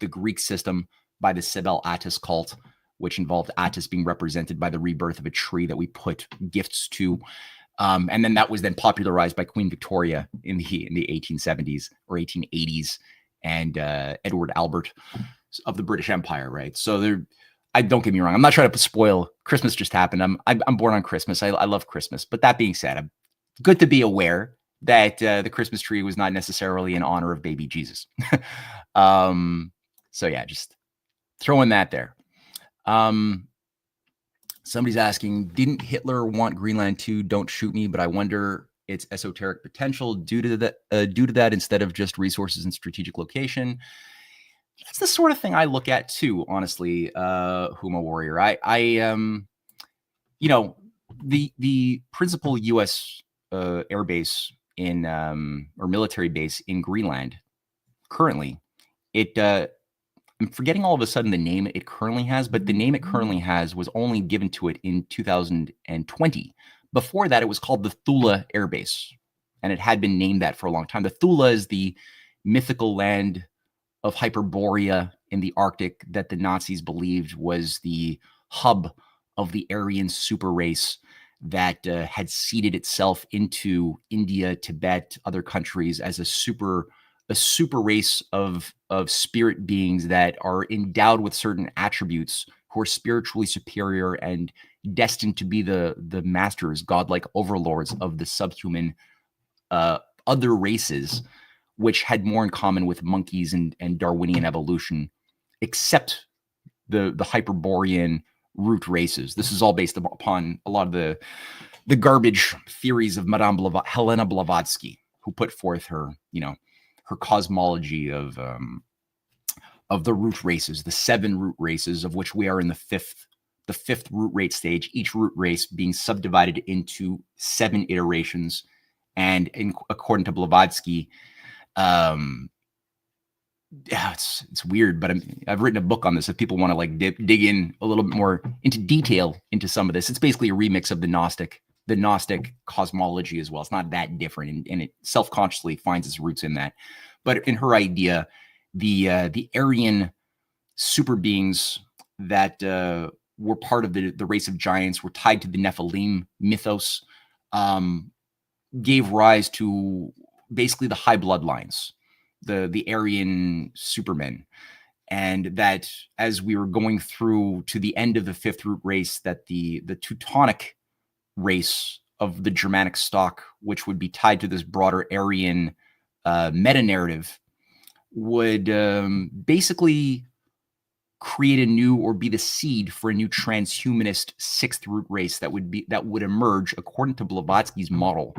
Greek system by the Cybele Attis cult, which involved Attis being represented by the rebirth of a tree that we put gifts to. And then that was then popularized by Queen Victoria in the 1870s or 1880s, and Edward Albert of the British Empire, right? So don't get me wrong, I'm not trying to spoil. Christmas just happened. I'm born on Christmas. I love Christmas. But that being said, I'm good to be aware that the Christmas tree was not necessarily in honor of baby Jesus. So yeah, just throwing that there. Somebody's asking, didn't Hitler want Greenland too? Don't shoot me, but I wonder its esoteric potential due to that instead of just resources and strategic location. That's the sort of thing I look at too, honestly, Huma Warrior. The principal U.S. air base or military base in Greenland currently, I'm forgetting all of a sudden the name it currently has, but the name it currently has was only given to it in 2020. Before that, it was called the Thule Air Base, and it had been named that for a long time. The Thule is the mythical land of Hyperborea in the Arctic that the Nazis believed was the hub of the Aryan super race that had seeded itself into India, Tibet, other countries as a super race of spirit beings that are endowed with certain attributes, who are spiritually superior and destined to be the masters, godlike overlords of the subhuman other races, which had more in common with monkeys and Darwinian evolution, except the Hyperborean root races. This is all based upon a lot of the garbage theories of Madame Helena Blavatsky, who put forth her cosmology of of the root races, the 7 root races, of which we are in the fifth root race stage, each root race being subdivided into 7 iterations. And according to Blavatsky, yeah, it's weird, but I've written a book on this. If people want to like dig in a little bit more into detail into some of this, it's basically a remix of the Gnostic cosmology as well. It's not that different, and it self-consciously finds its roots in that. But in her idea, the Aryan super beings that were part of the race of giants, were tied to the Nephilim mythos, gave rise to basically the high bloodlines, the Aryan supermen. And that as we were going through to the end of the 5th root race, that the Teutonic race of the Germanic stock, which would be tied to this broader Aryan meta-narrative, would basically create a new, or be the seed for a new transhumanist 6th root race that would emerge, according to Blavatsky's model,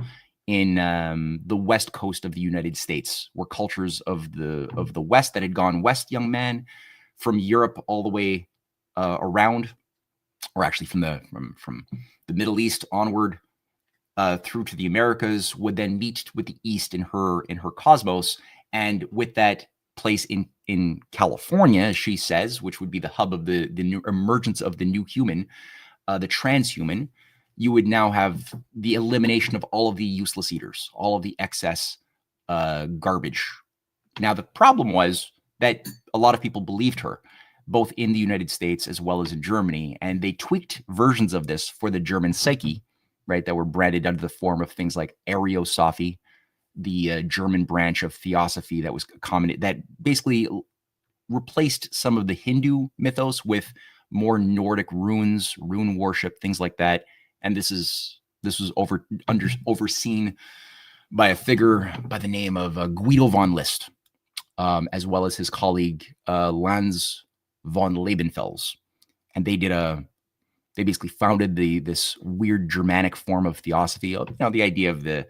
in the west coast of the United States, where cultures of the West that had gone west, young man, from Europe all the way around, or actually from the Middle East onward through to the Americas, would then meet with the East in her cosmos. And with that place in California, as she says, which would be the hub of the new emergence of the new human, the transhuman, you would now have the elimination of all of the useless eaters, all of the excess garbage. Now, the problem was that a lot of people believed her, both in the United States as well as in Germany, and they tweaked versions of this for the German psyche, right, that were branded under the form of things like Ariosophy, the German branch of theosophy that was common, that basically replaced some of the Hindu mythos with more Nordic runes, rune worship, things like that. And this was overseen by a figure by the name of Guido von List, as well as his colleague Lanz von Lebenfels. And they basically founded this weird Germanic form of theosophy. You know, the idea of the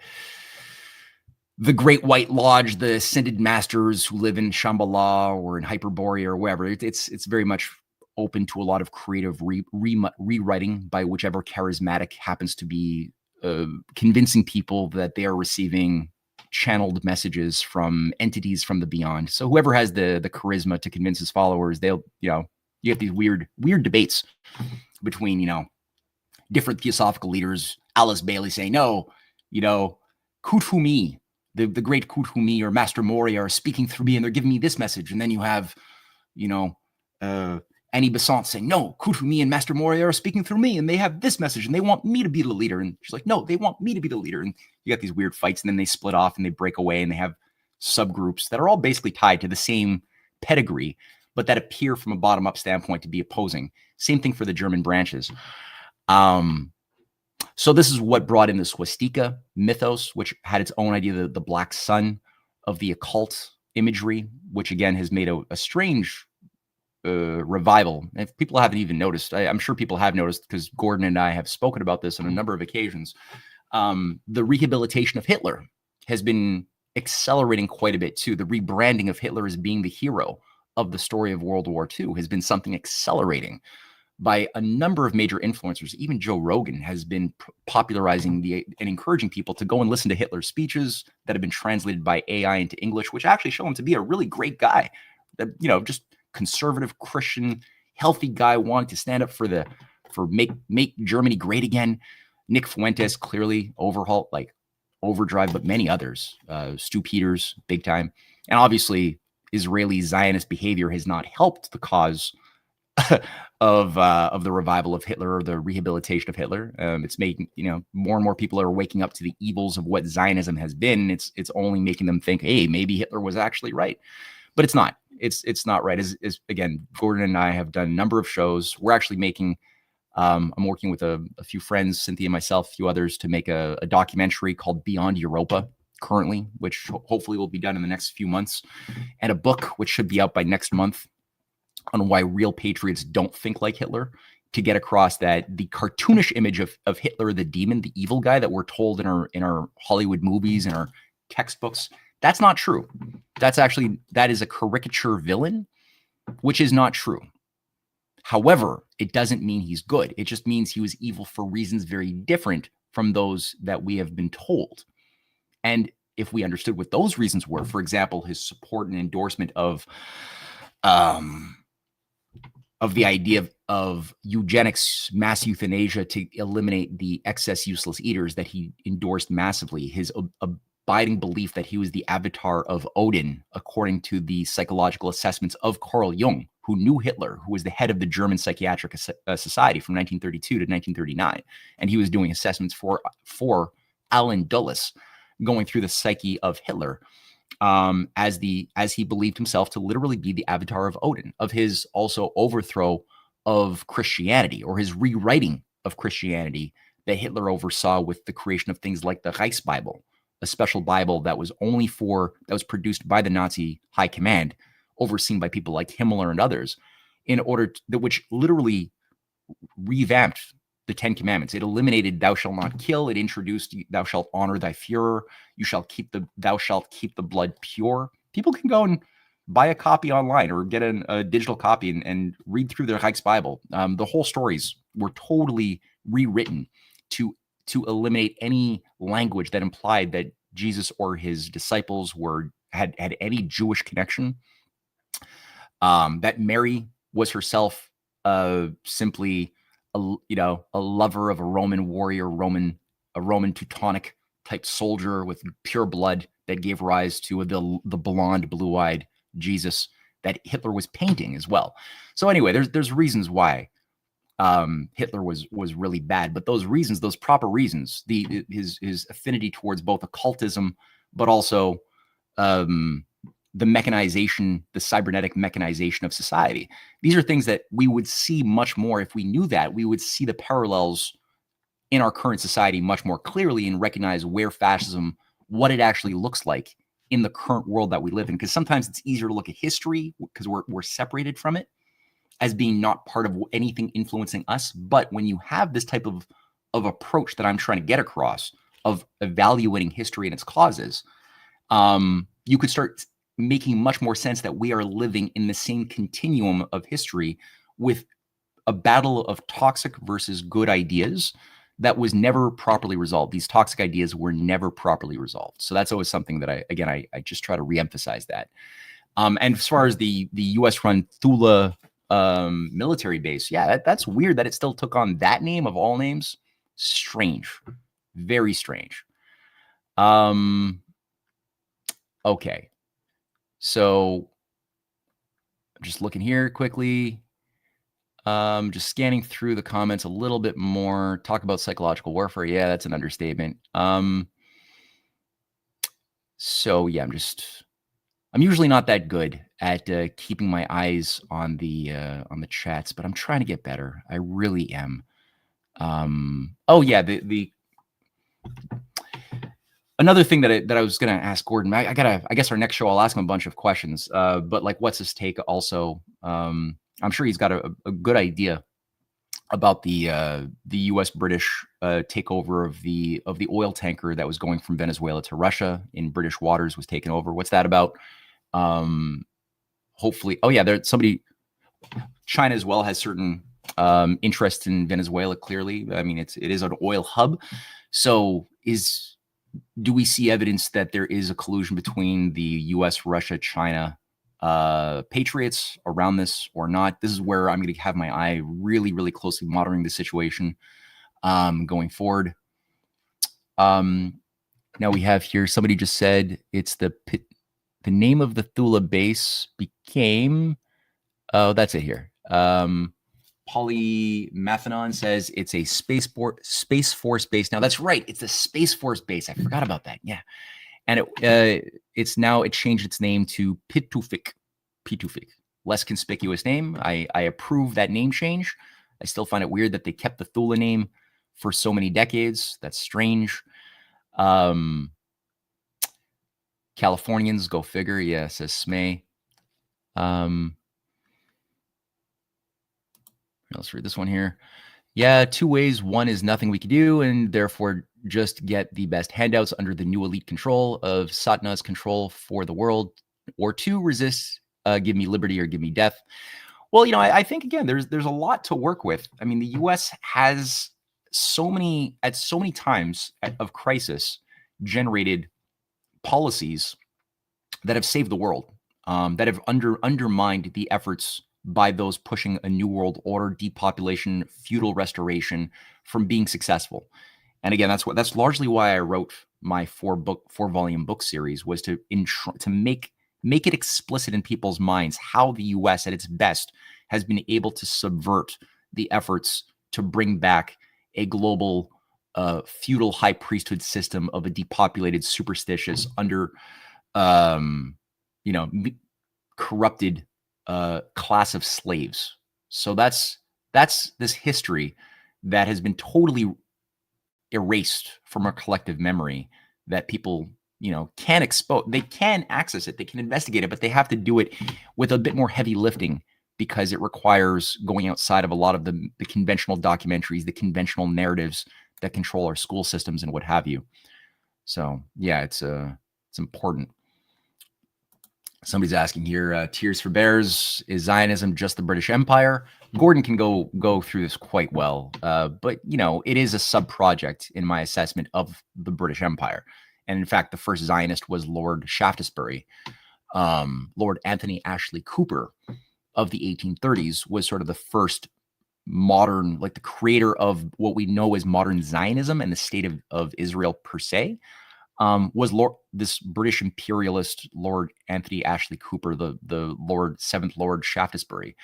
Great White Lodge, the ascended masters who live in Shambhala or in Hyperborea or wherever. It's very much open to a lot of creative rewriting by whichever charismatic happens to be convincing people that they are receiving channeled messages from entities from the beyond. So whoever has the charisma to convince his followers, they'll, you get these weird debates between, different theosophical leaders. Alice Bailey saying, no, Kuthumi, the great Kuthumi or Master Moria are speaking through me and they're giving me this message. And then you have, Annie Besant saying, no, Kuthumi and Master Moria are speaking through me and they have this message and they want me to be the leader. And she's like, no, they want me to be the leader. And you got these weird fights, and then they split off and they break away and they have subgroups that are all basically tied to the same pedigree, but that appear from a bottom-up standpoint to be opposing. Same thing for the German branches. So this is what brought in the swastika mythos, which had its own idea, the black sun of the occult imagery, which again has made a strange revival. If people haven't even noticed, I'm sure people have noticed, because Gordon and I have spoken about this on a number of occasions. The rehabilitation of Hitler has been accelerating quite a bit too. The rebranding of Hitler as being the hero of the story of World War II has been something accelerating by a number of major influencers. Even Joe Rogan has been popularizing and encouraging people to go and listen to Hitler's speeches that have been translated by AI into English, which actually show him to be a really great guy. Just conservative, Christian, healthy guy wanting to stand up for make Germany great again. Nick Fuentes, clearly overdrive, but many others. Stu Peters, big time. And obviously, Israeli Zionist behavior has not helped the cause of the revival of Hitler, or the rehabilitation of Hitler. It's making, more and more people are waking up to the evils of what Zionism has been. It's only making them think, hey, maybe Hitler was actually right. But it's not. It's not right. As again, Gordon and I have done a number of shows. We're actually making, I'm working with a few friends, Cynthia and myself, a few others, to make a documentary called Beyond Europa currently, which hopefully will be done in the next few months, and a book which should be out by next month on why real patriots don't think like Hitler, to get across that the cartoonish image of Hitler, the demon, the evil guy that we're told in our Hollywood movies and our textbooks, that's not true. That is a caricature villain which is not true. However, it doesn't mean he's good. It just means he was evil for reasons very different from those that we have been told. And if we understood what those reasons were, for example, his support and endorsement of the idea of eugenics, mass euthanasia to eliminate the excess useless eaters that he endorsed massively, his abiding belief that he was the avatar of Odin, according to the psychological assessments of Carl Jung, who knew Hitler, who was the head of the German Psychiatric Society from 1932 to 1939. And he was doing assessments for Alan Dulles, going through the psyche of Hitler, as he believed himself to literally be the avatar of Odin, of his also overthrow of Christianity, or his rewriting of Christianity that Hitler oversaw with the creation of things like the Reichsbible, a special Bible that was produced by the Nazi high command, overseen by people like Himmler and others, which literally revamped the 10 Commandments. It eliminated "thou shalt not kill." It introduced "thou shalt honor thy Führer." "Thou shalt keep the blood pure." People can go and buy a copy online or get a digital copy and read through their Reichsbible. The whole stories were totally rewritten to eliminate any language that implied that Jesus or his disciples had any Jewish connection. That Mary was herself simply a lover of a Roman warrior, a Roman Teutonic type soldier with pure blood that gave rise to the blonde, blue-eyed Jesus that Hitler was painting as well. So anyway, there's reasons why Hitler was really bad, but those reasons, those proper reasons, his affinity towards both occultism, but also the mechanization, the cybernetic mechanization of society. These are things that we would see much more if we knew that. We would see the parallels in our current society much more clearly and recognize where fascism, what it actually looks like in the current world that we live in. Because sometimes it's easier to look at history because we're separated from it as being not part of anything influencing us. But when you have this type of approach that I'm trying to get across, of evaluating history and its causes, you could start making much more sense that we are living in the same continuum of history with a battle of toxic versus good ideas that was never properly resolved. These toxic ideas were never properly resolved. So that's always something that I just try to reemphasize that. And as far as the US-run Thule military base, yeah, that's weird that it still took on that name of all names. Strange, very strange. Okay. So I'm just looking here quickly, just scanning through the comments a little bit more. Talk about psychological warfare. Yeah, that's an understatement. So yeah, I'm usually not that good at keeping my eyes on the chats, but I'm trying to get better. I really am. Oh yeah, another thing that I was going to ask Gordon, I guess our next show, I'll ask him a bunch of questions, but like, what's his take also? I'm sure he's got a good idea about the U.S.-British takeover of the oil tanker that was going from Venezuela to Russia in British waters was taken over. What's that about? Hopefully, oh yeah, China as well has certain interest in Venezuela. Clearly, I mean, it is an oil hub. So do we see evidence that there is a collusion between the U.S., Russia, China patriots around this or not? This is where I'm going to have my eye really, really closely monitoring the situation going forward. Now we have here, somebody just said it's the name of the Thule base became, oh, that's it here. Polymathanon says it's a Space Force base. Now that's right. It's the Space Force base. I forgot about that. Yeah. And it changed its name to Pitufik. Less conspicuous name. I approve that name change. I still find it weird that they kept the Thule name for so many decades. That's strange. Californians, go figure. Yeah, says Smay. Let's read this one here. Yeah, two ways. One is nothing we can do, and therefore just get the best handouts under the new elite control of Satna's control for the world. Or two, resist give me liberty or give me death. Well, I think again, there's a lot to work with. I mean, the U.S. has so many times of crisis generated policies that have saved the world, that have undermined the efforts by those pushing a new world order, depopulation, feudal restoration from being successful. And again, that's largely why I wrote my 4-volume book series, was to make it explicit in people's minds how the U.S. at its best has been able to subvert the efforts to bring back a global feudal high priesthood system of a depopulated, superstitious, corrupted class of slaves. So that's this history that has been totally erased from our collective memory, that people can expose. They can access it, they can investigate it, but they have to do it with a bit more heavy lifting, because it requires going outside of a lot of the conventional documentaries, the conventional narratives that control our school systems and what have you. So yeah, it's important. Somebody's asking here, Tears for Bears, is Zionism just the British Empire? Gordon can go through this quite well, but it is a sub-project in my assessment of the British Empire. And in fact, the first Zionist was Lord Shaftesbury. Lord Anthony Ashley Cooper of the 1830s was sort of the first modern, like the creator of what we know as modern Zionism and the state of Israel per se. Was this British imperialist Lord Anthony Ashley Cooper, the seventh Lord Shaftesbury,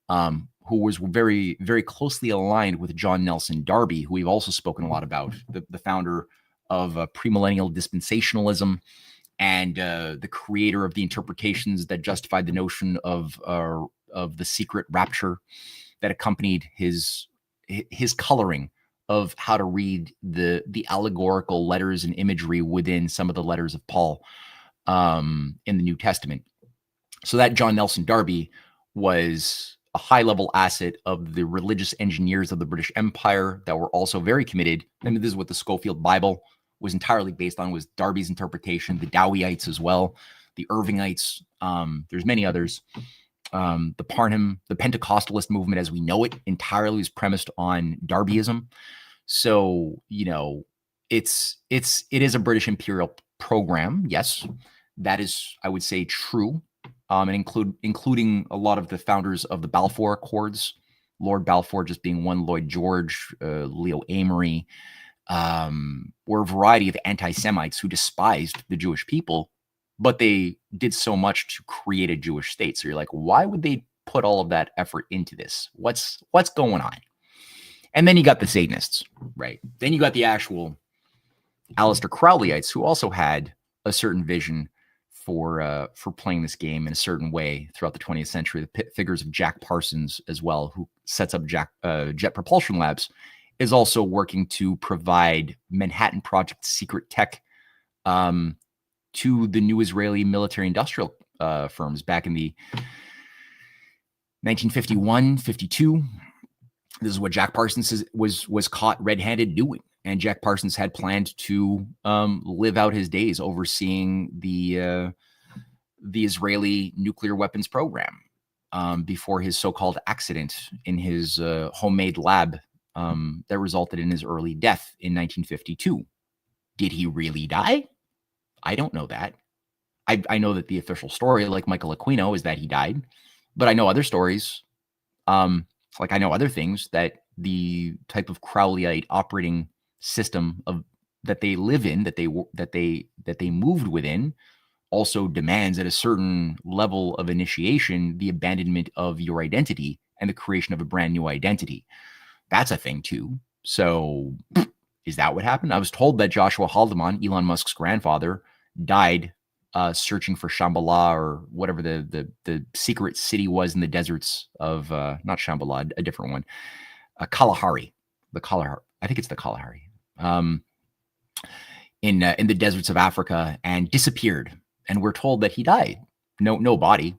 who was very, very closely aligned with John Nelson Darby, who we've also spoken a lot about, the founder of premillennial dispensationalism, and the creator of the interpretations that justified the notion of the secret rapture that accompanied his coloring of how to read the allegorical letters and imagery within some of the letters of Paul in the New Testament. So that John Nelson Darby was a high-level asset of the religious engineers of the British Empire that were also very committed. I mean, this is what the Schofield Bible was entirely based on, was Darby's interpretation, the Dowieites as well, the Irvingites. There's many others. The Pentecostalist movement as we know it entirely was premised on Darbyism. So, it is a British imperial program. Yes, that is, I would say, true. And including a lot of the founders of the Balfour Accords, Lord Balfour just being one, Lloyd George, Leo Amory, were a variety of anti-Semites who despised the Jewish people, but they did so much to create a Jewish state. So you're like, why would they put all of that effort into this? What's going on? And then you got the Satanists, right? Then you got the actual Aleister Crowleyites, who also had a certain vision for playing this game in a certain way throughout the 20th century. The figures of Jack Parsons as well, who sets up Jet Propulsion Labs, is also working to provide Manhattan Project secret tech to the new Israeli military industrial firms back in the 1951, 52. This is what Jack Parsons was caught red-handed doing. And Jack Parsons had planned to live out his days overseeing the Israeli nuclear weapons program before his so-called accident in his homemade lab that resulted in his early death in 1952. Did he really die? I don't know that. I know that the official story, like Michael Aquino, is that he died. But I know other stories. Like I know other things, that the type of Crowleyite operating system that they live in, that they moved within, also demands at a certain level of initiation the abandonment of your identity and the creation of a brand new identity. That's a thing too. So is that what happened? I was told that Joshua Haldeman, Elon Musk's grandfather, died searching for Shambhala, or whatever the secret city was in the deserts of not Shambhala, a different one, Kalahari. I think it's the Kalahari. In the deserts of Africa, and disappeared. And we're told that he died. No body,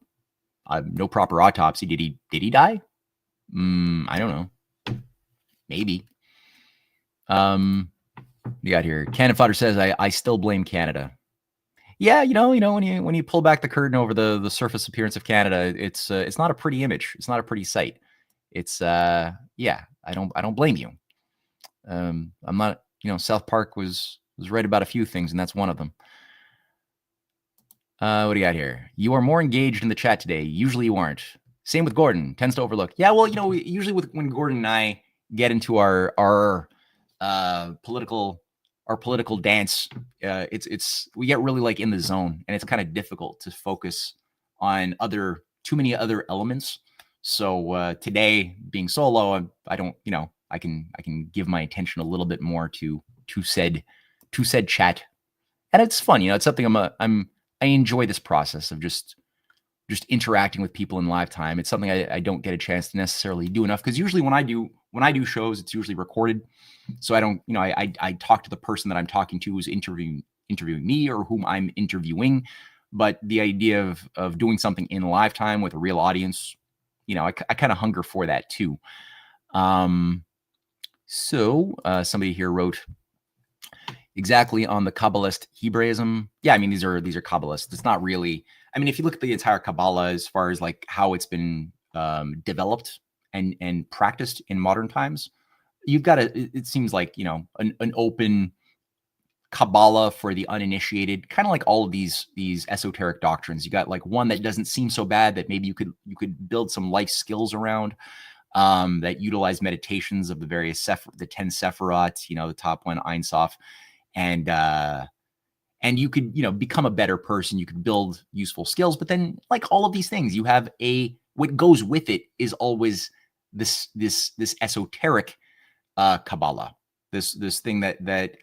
no proper autopsy. Did he die? I don't know. Maybe. You got here. Cannon Fodder says, I still blame Canada. Yeah, when you pull back the curtain over the surface appearance of Canada, it's not a pretty image. It's not a pretty sight. It's yeah, I don't blame you. I'm not, South Park was right about a few things, and that's one of them. What do you got here? You are more engaged in the chat today. Usually you aren't. Same with Gordon. Tends to overlook. Yeah, well, usually when Gordon and I get into our political dance, it's we get really like in the zone, and it's kind of difficult to focus on too many other elements. So today, being solo, I don't, I can give my attention a little bit more to said chat, and it's fun. It's something I enjoy this process of just interacting with people in live time. It's something I don't get a chance to necessarily do enough, because usually when I do shows, it's usually recorded. So I don't, I talk to the person that I'm talking to who's interviewing me or whom I'm interviewing. But the idea of doing something in live time with a real audience, I kind of hunger for that too. So somebody here wrote, exactly on the Kabbalist Hebraism. Yeah, I mean, these are Kabbalists. It's not really, I mean, if you look at the entire Kabbalah as far as like how it's been developed and practiced in modern times, you've got it seems like, an open Kabbalah for the uninitiated, kind of like all of these esoteric doctrines. You got like one that doesn't seem so bad that maybe you could build some life skills around, that utilize meditations of the various the 10 Sephirot, the top one, Ein Sof. And you could, become a better person. You could build useful skills, but then like all of these things, you have what goes with it is always this esoteric Kabbalah, this thing that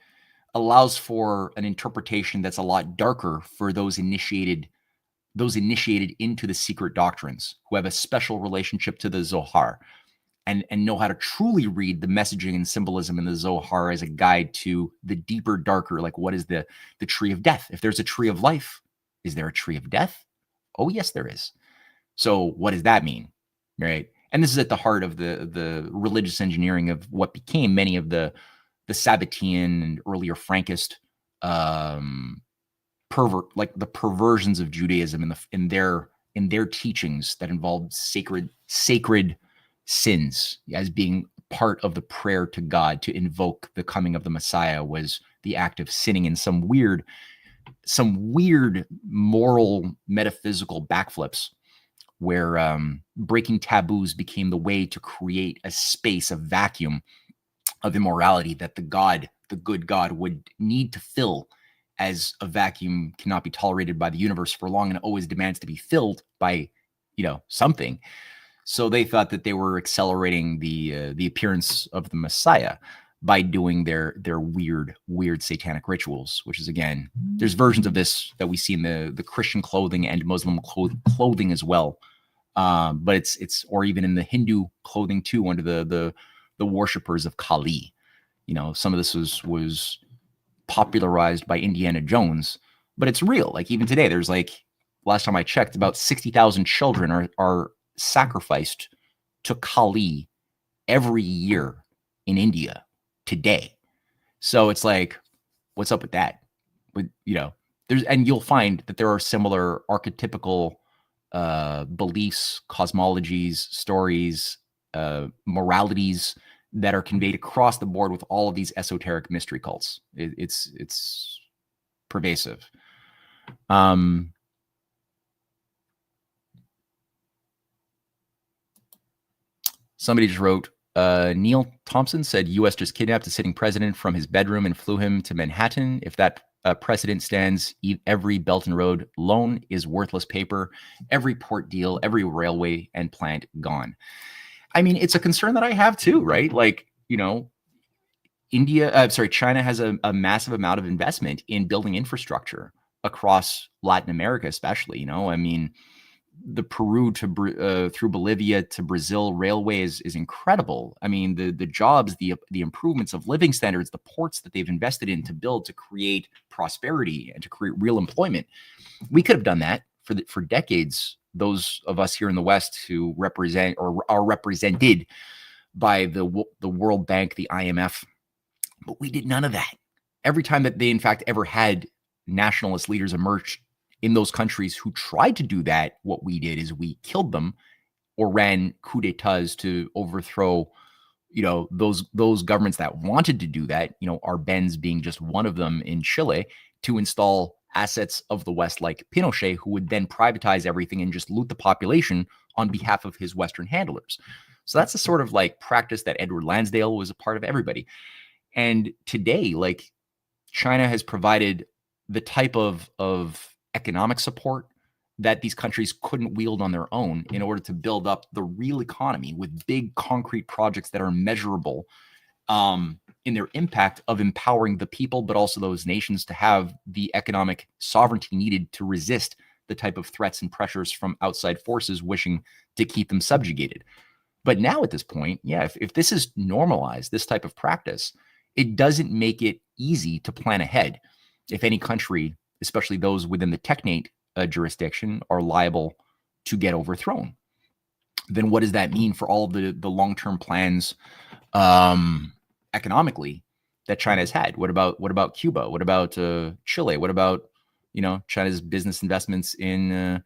allows for an interpretation that's a lot darker for those initiated into the secret doctrines, who have a special relationship to the Zohar, and know how to truly read the messaging and symbolism in the Zohar as a guide to the deeper, darker, like what is the tree of death? If there's a tree of life, is there a tree of death? Oh, yes, there is. So what does that mean? Right? And this is at the heart of the religious engineering of what became many of the Sabbatean and earlier Frankist the perversions of Judaism in their teachings that involved sacred sins as being part of the prayer to God to invoke the coming of the Messiah, was the act of sinning in some weird moral metaphysical backflips where breaking taboos became the way to create a space, a vacuum of immorality that the good God would need to fill, as a vacuum cannot be tolerated by the universe for long and always demands to be filled by something. So they thought that they were accelerating the appearance of the Messiah by doing their weird satanic rituals, which is, again, there's versions of this that we see in the Christian clothing and Muslim clothing as well. But it's or even in the Hindu clothing too, under the worshippers of Kali. Some of this was popularized by Indiana Jones, but it's real. Like even today, there's like, last time I checked, about 60,000 children are sacrificed to Kali every year in India today. So it's like, what's up with that? But and you'll find that there are similar archetypical beliefs, cosmologies, stories, moralities that are conveyed across the board with all of these esoteric mystery cults. It's pervasive. Somebody just wrote, Neil Thompson said U.S. just kidnapped a sitting president from his bedroom and flew him to Manhattan. If that precedent stands, every Belt and Road loan is worthless paper, every port deal, every railway and plant gone. I mean, it's a concern that I have too, right? Like, China has a massive amount of investment in building infrastructure across Latin America, especially. I mean, the Peru to through Bolivia to Brazil railway is incredible. I mean, the jobs, the improvements of living standards, the ports that they've invested in to build, to create prosperity and to create real employment. We could have done that for decades. Those of us here in the West who represent or are represented by the World Bank, the IMF, but we did none of that. Every time that they in fact ever had nationalist leaders emerged in those countries who tried to do that, what we did is we killed them or ran coup d'etats to overthrow, those governments that wanted to do that, Arbenz being just one of them in Chile, to install assets of the West like Pinochet, who would then privatize everything and just loot the population on behalf of his Western handlers. So that's the sort of like practice that Edward Lansdale was a part of, everybody. And today, like, China has provided the type of economic support that these countries couldn't wield on their own in order to build up the real economy with big concrete projects that are measurable in their impact of empowering the people, but also those nations to have the economic sovereignty needed to resist the type of threats and pressures from outside forces wishing to keep them subjugated. But now at this point, if this is normalized, this type of practice, it doesn't make it easy to plan ahead. If any country, especially those within the Technate jurisdiction, are liable to get overthrown, then what does that mean for all of the long-term plans economically that China has had? What about Cuba? What about Chile? What about China's business investments in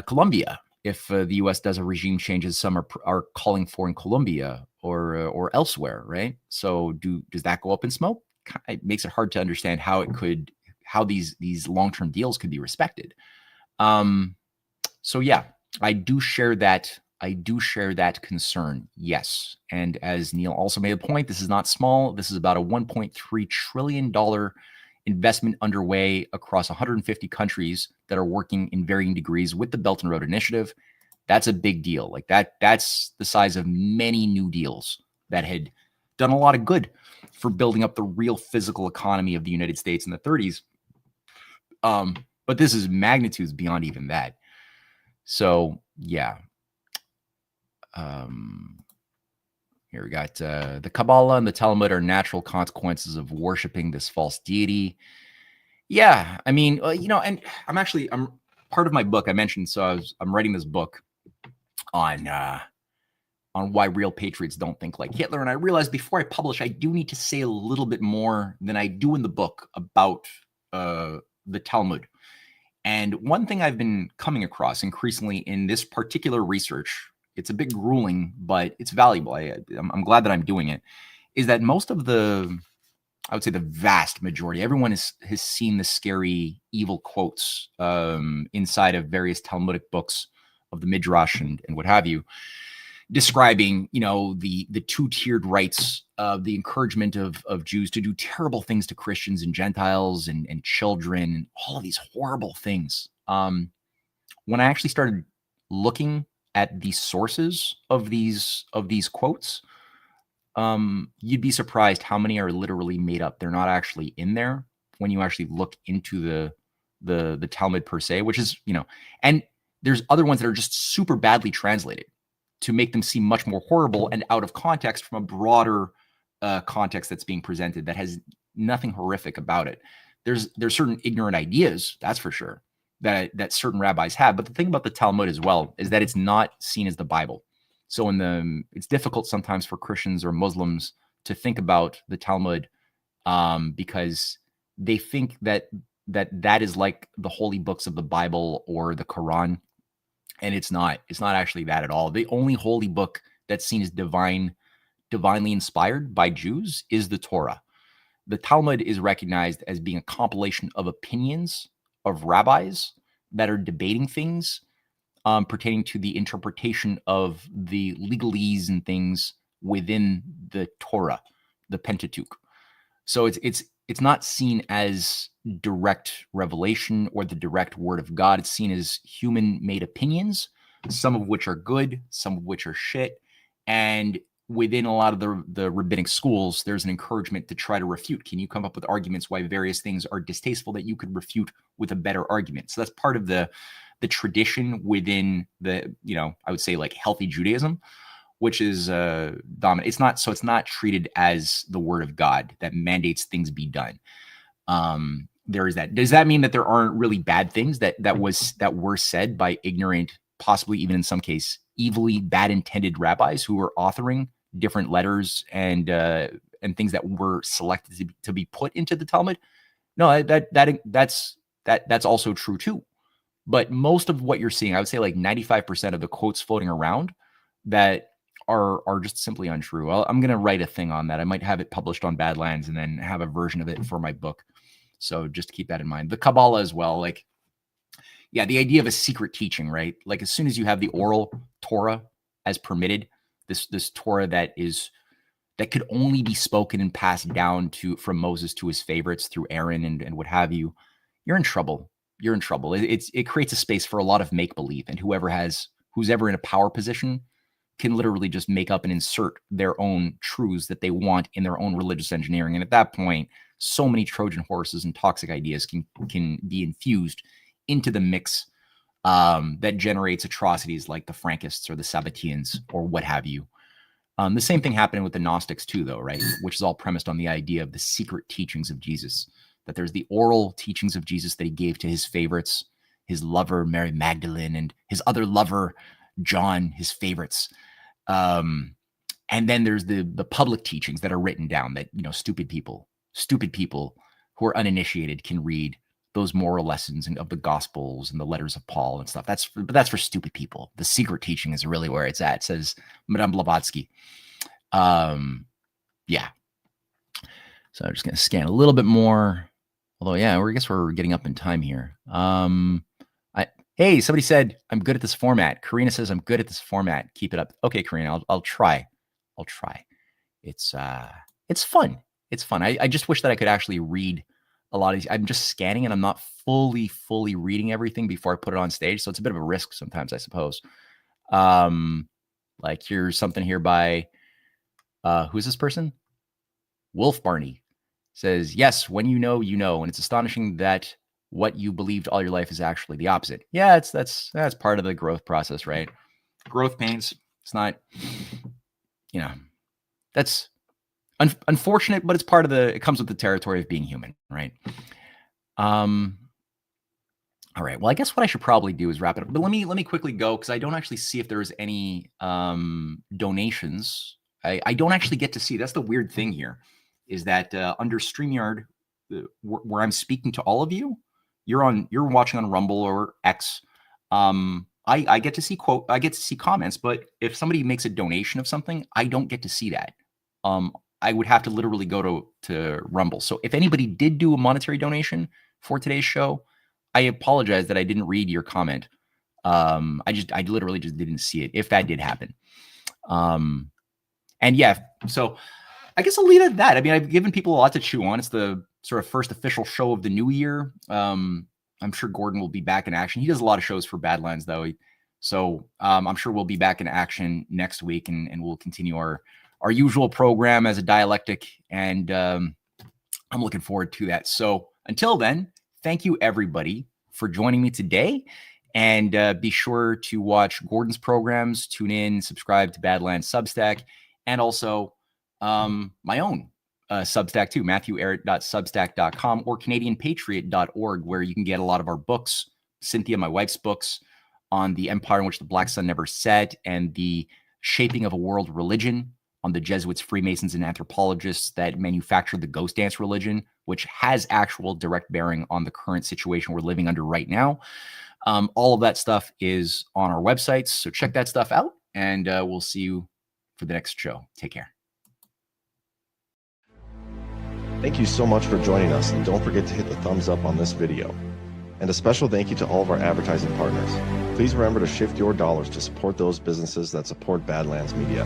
Colombia? If the U.S. does a regime change, as some are calling for in Colombia or elsewhere, right? So does that go up in smoke? It makes it hard to understand how these long-term deals could be respected. So yeah, I do share that concern. Yes. And as Neil also made a point, this is not small. This is about a $1.3 trillion investment underway across 150 countries that are working in varying degrees with the Belt and Road Initiative. That's a big deal. Like that's the size of many new deals that had done a lot of good for building up the real physical economy of the United States in the 30s. But this is magnitudes beyond even that. So yeah. Here we got the Kabbalah and the Talmud are natural consequences of worshiping this false deity. Yeah, I mean, and I'm part of my book. I mentioned, so I'm writing this book on why real patriots don't think like Hitler. And I realized before I publish, I do need to say a little bit more than I do in the book about the Talmud. And one thing I've been coming across increasingly in this particular research, it's a bit grueling, but it's valuable. I'm glad that I'm doing it, is that most of I would say the vast majority, everyone has seen the scary, evil quotes inside of various Talmudic books of the Midrash and what have you, describing, the two-tiered rights of the encouragement of Jews to do terrible things to Christians and Gentiles and children, and all of these horrible things. When I actually started looking at the sources of these quotes, you'd be surprised how many are literally made up. They're not actually in there when you actually look into the Talmud per se, which is, and there's other ones that are just super badly translated to make them seem much more horrible and out of context from a broader context that's being presented that has nothing horrific about it. There's certain ignorant ideas, that's for sure, that certain rabbis have. But the thing about the Talmud as well is that it's not seen as the Bible. So it's difficult sometimes for Christians or Muslims to think about the Talmud because they think that is like the holy books of the Bible or the Quran. And it's not actually that at all. The only holy book that's seen as divinely inspired by Jews is the Torah. The Talmud is recognized as being a compilation of opinions of rabbis that are debating things pertaining to the interpretation of the legalese and things within the Torah, the Pentateuch. So it's not seen as direct revelation or the direct word of God. It's seen as human-made opinions, some of which are good, some of which are shit. And within a lot of the rabbinic schools, there's an encouragement to try to refute. Can you come up with arguments why various things are distasteful that you could refute with a better argument? So that's part of the tradition within the, I would say like healthy Judaism, which is dominant. It's not treated as the word of God that mandates things be done. There is that. Does that mean that there aren't really bad things that were said by ignorant, possibly even in some case, evilly bad intended rabbis who were authoring different letters and things that were selected to be put into the Talmud? No, that's also true too. But most of what you're seeing, I would say like 95% of the quotes floating around that are just simply untrue. I'm going to write a thing on that. I might have it published on Badlands and then have a version of it for my book. So just keep that in mind. The Kabbalah as well. Like, yeah, the idea of a secret teaching, right? Like as soon as you have the oral Torah as permitted, this Torah that could only be spoken and passed down from Moses to his favorites through Aaron and what have you, you're in trouble. You're in trouble. It creates a space for a lot of make-believe, and who's ever in a power position can literally just make up and insert their own truths that they want in their own religious engineering. And at that point, so many Trojan horses and toxic ideas can be infused into the mix that generates atrocities like the Frankists or the Sabbateans or what have you. The same thing happened with the Gnostics too, though, right? Which is all premised on the idea of the secret teachings of Jesus, that there's the oral teachings of Jesus that he gave to his favorites, his lover, Mary Magdalene, and his other lover, John, his favorites. And then there's the public teachings that are written down that, stupid people who are uninitiated can read those moral lessons of the Gospels and the letters of Paul and stuff. But that's for stupid people. The secret teaching is really where it's at, says Madame Blavatsky. Yeah. So I'm just going to scan a little bit more. Although, yeah, I guess we're getting up in time here. Hey, somebody said, I'm good at this format. Karina says, I'm good at this format. Keep it up. Okay, Karina, I'll try. It's fun. It's fun. I just wish that I could actually read a lot of these. I'm just scanning and I'm not fully reading everything before I put it on stage. So it's a bit of a risk sometimes, I suppose. Like here's something here by, who's this person? Wolf Barney says, yes, when you know, and it's astonishing that what you believed all your life is actually the opposite. Yeah, that's part of the growth process, right? Growth pains. It's not, that's unfortunate, but it's part of it comes with the territory of being human, right? All right. Well, I guess what I should probably do is wrap it up. But let me quickly go because I don't actually see if there's any donations. I don't actually get to see. That's the weird thing here, is that under StreamYard, where I'm speaking to all of you, you're watching on Rumble or X. I get to see I get to see comments, but if somebody makes a donation of something, I don't get to see that. I would have to literally go to Rumble. So if anybody did do a monetary donation for today's show, I apologize that I didn't read your comment. I literally just didn't see it, if that did happen. And yeah, so I guess I'll leave it at that. I mean, I've given people a lot to chew on. It's the sort of first official show of the new year. I'm sure Gordon will be back in action. He does a lot of shows for Badlands, though. So I'm sure we'll be back in action next week, and we'll continue our usual program as a dialectic. And I'm looking forward to that. So until then, thank you, everybody, for joining me today. And be sure to watch Gordon's programs, tune in, subscribe to Badlands Substack, and also my own Substack too, matthewehret.substack.com or canadianpatriot.org, where you can get a lot of our books, Cynthia, my wife's books on the empire in which the Black Sun never set and the shaping of a world religion, on the Jesuits, Freemasons, and anthropologists that manufactured the ghost dance religion, which has actual direct bearing on the current situation we're living under right now. All of that stuff is on our websites, so check that stuff out, and we'll see you for the next show. Take care.
Thank you so much for joining us, and don't forget to hit the thumbs up on this video. And a special thank you to all of our advertising partners. Please remember to shift your dollars to support those businesses that support Badlands Media.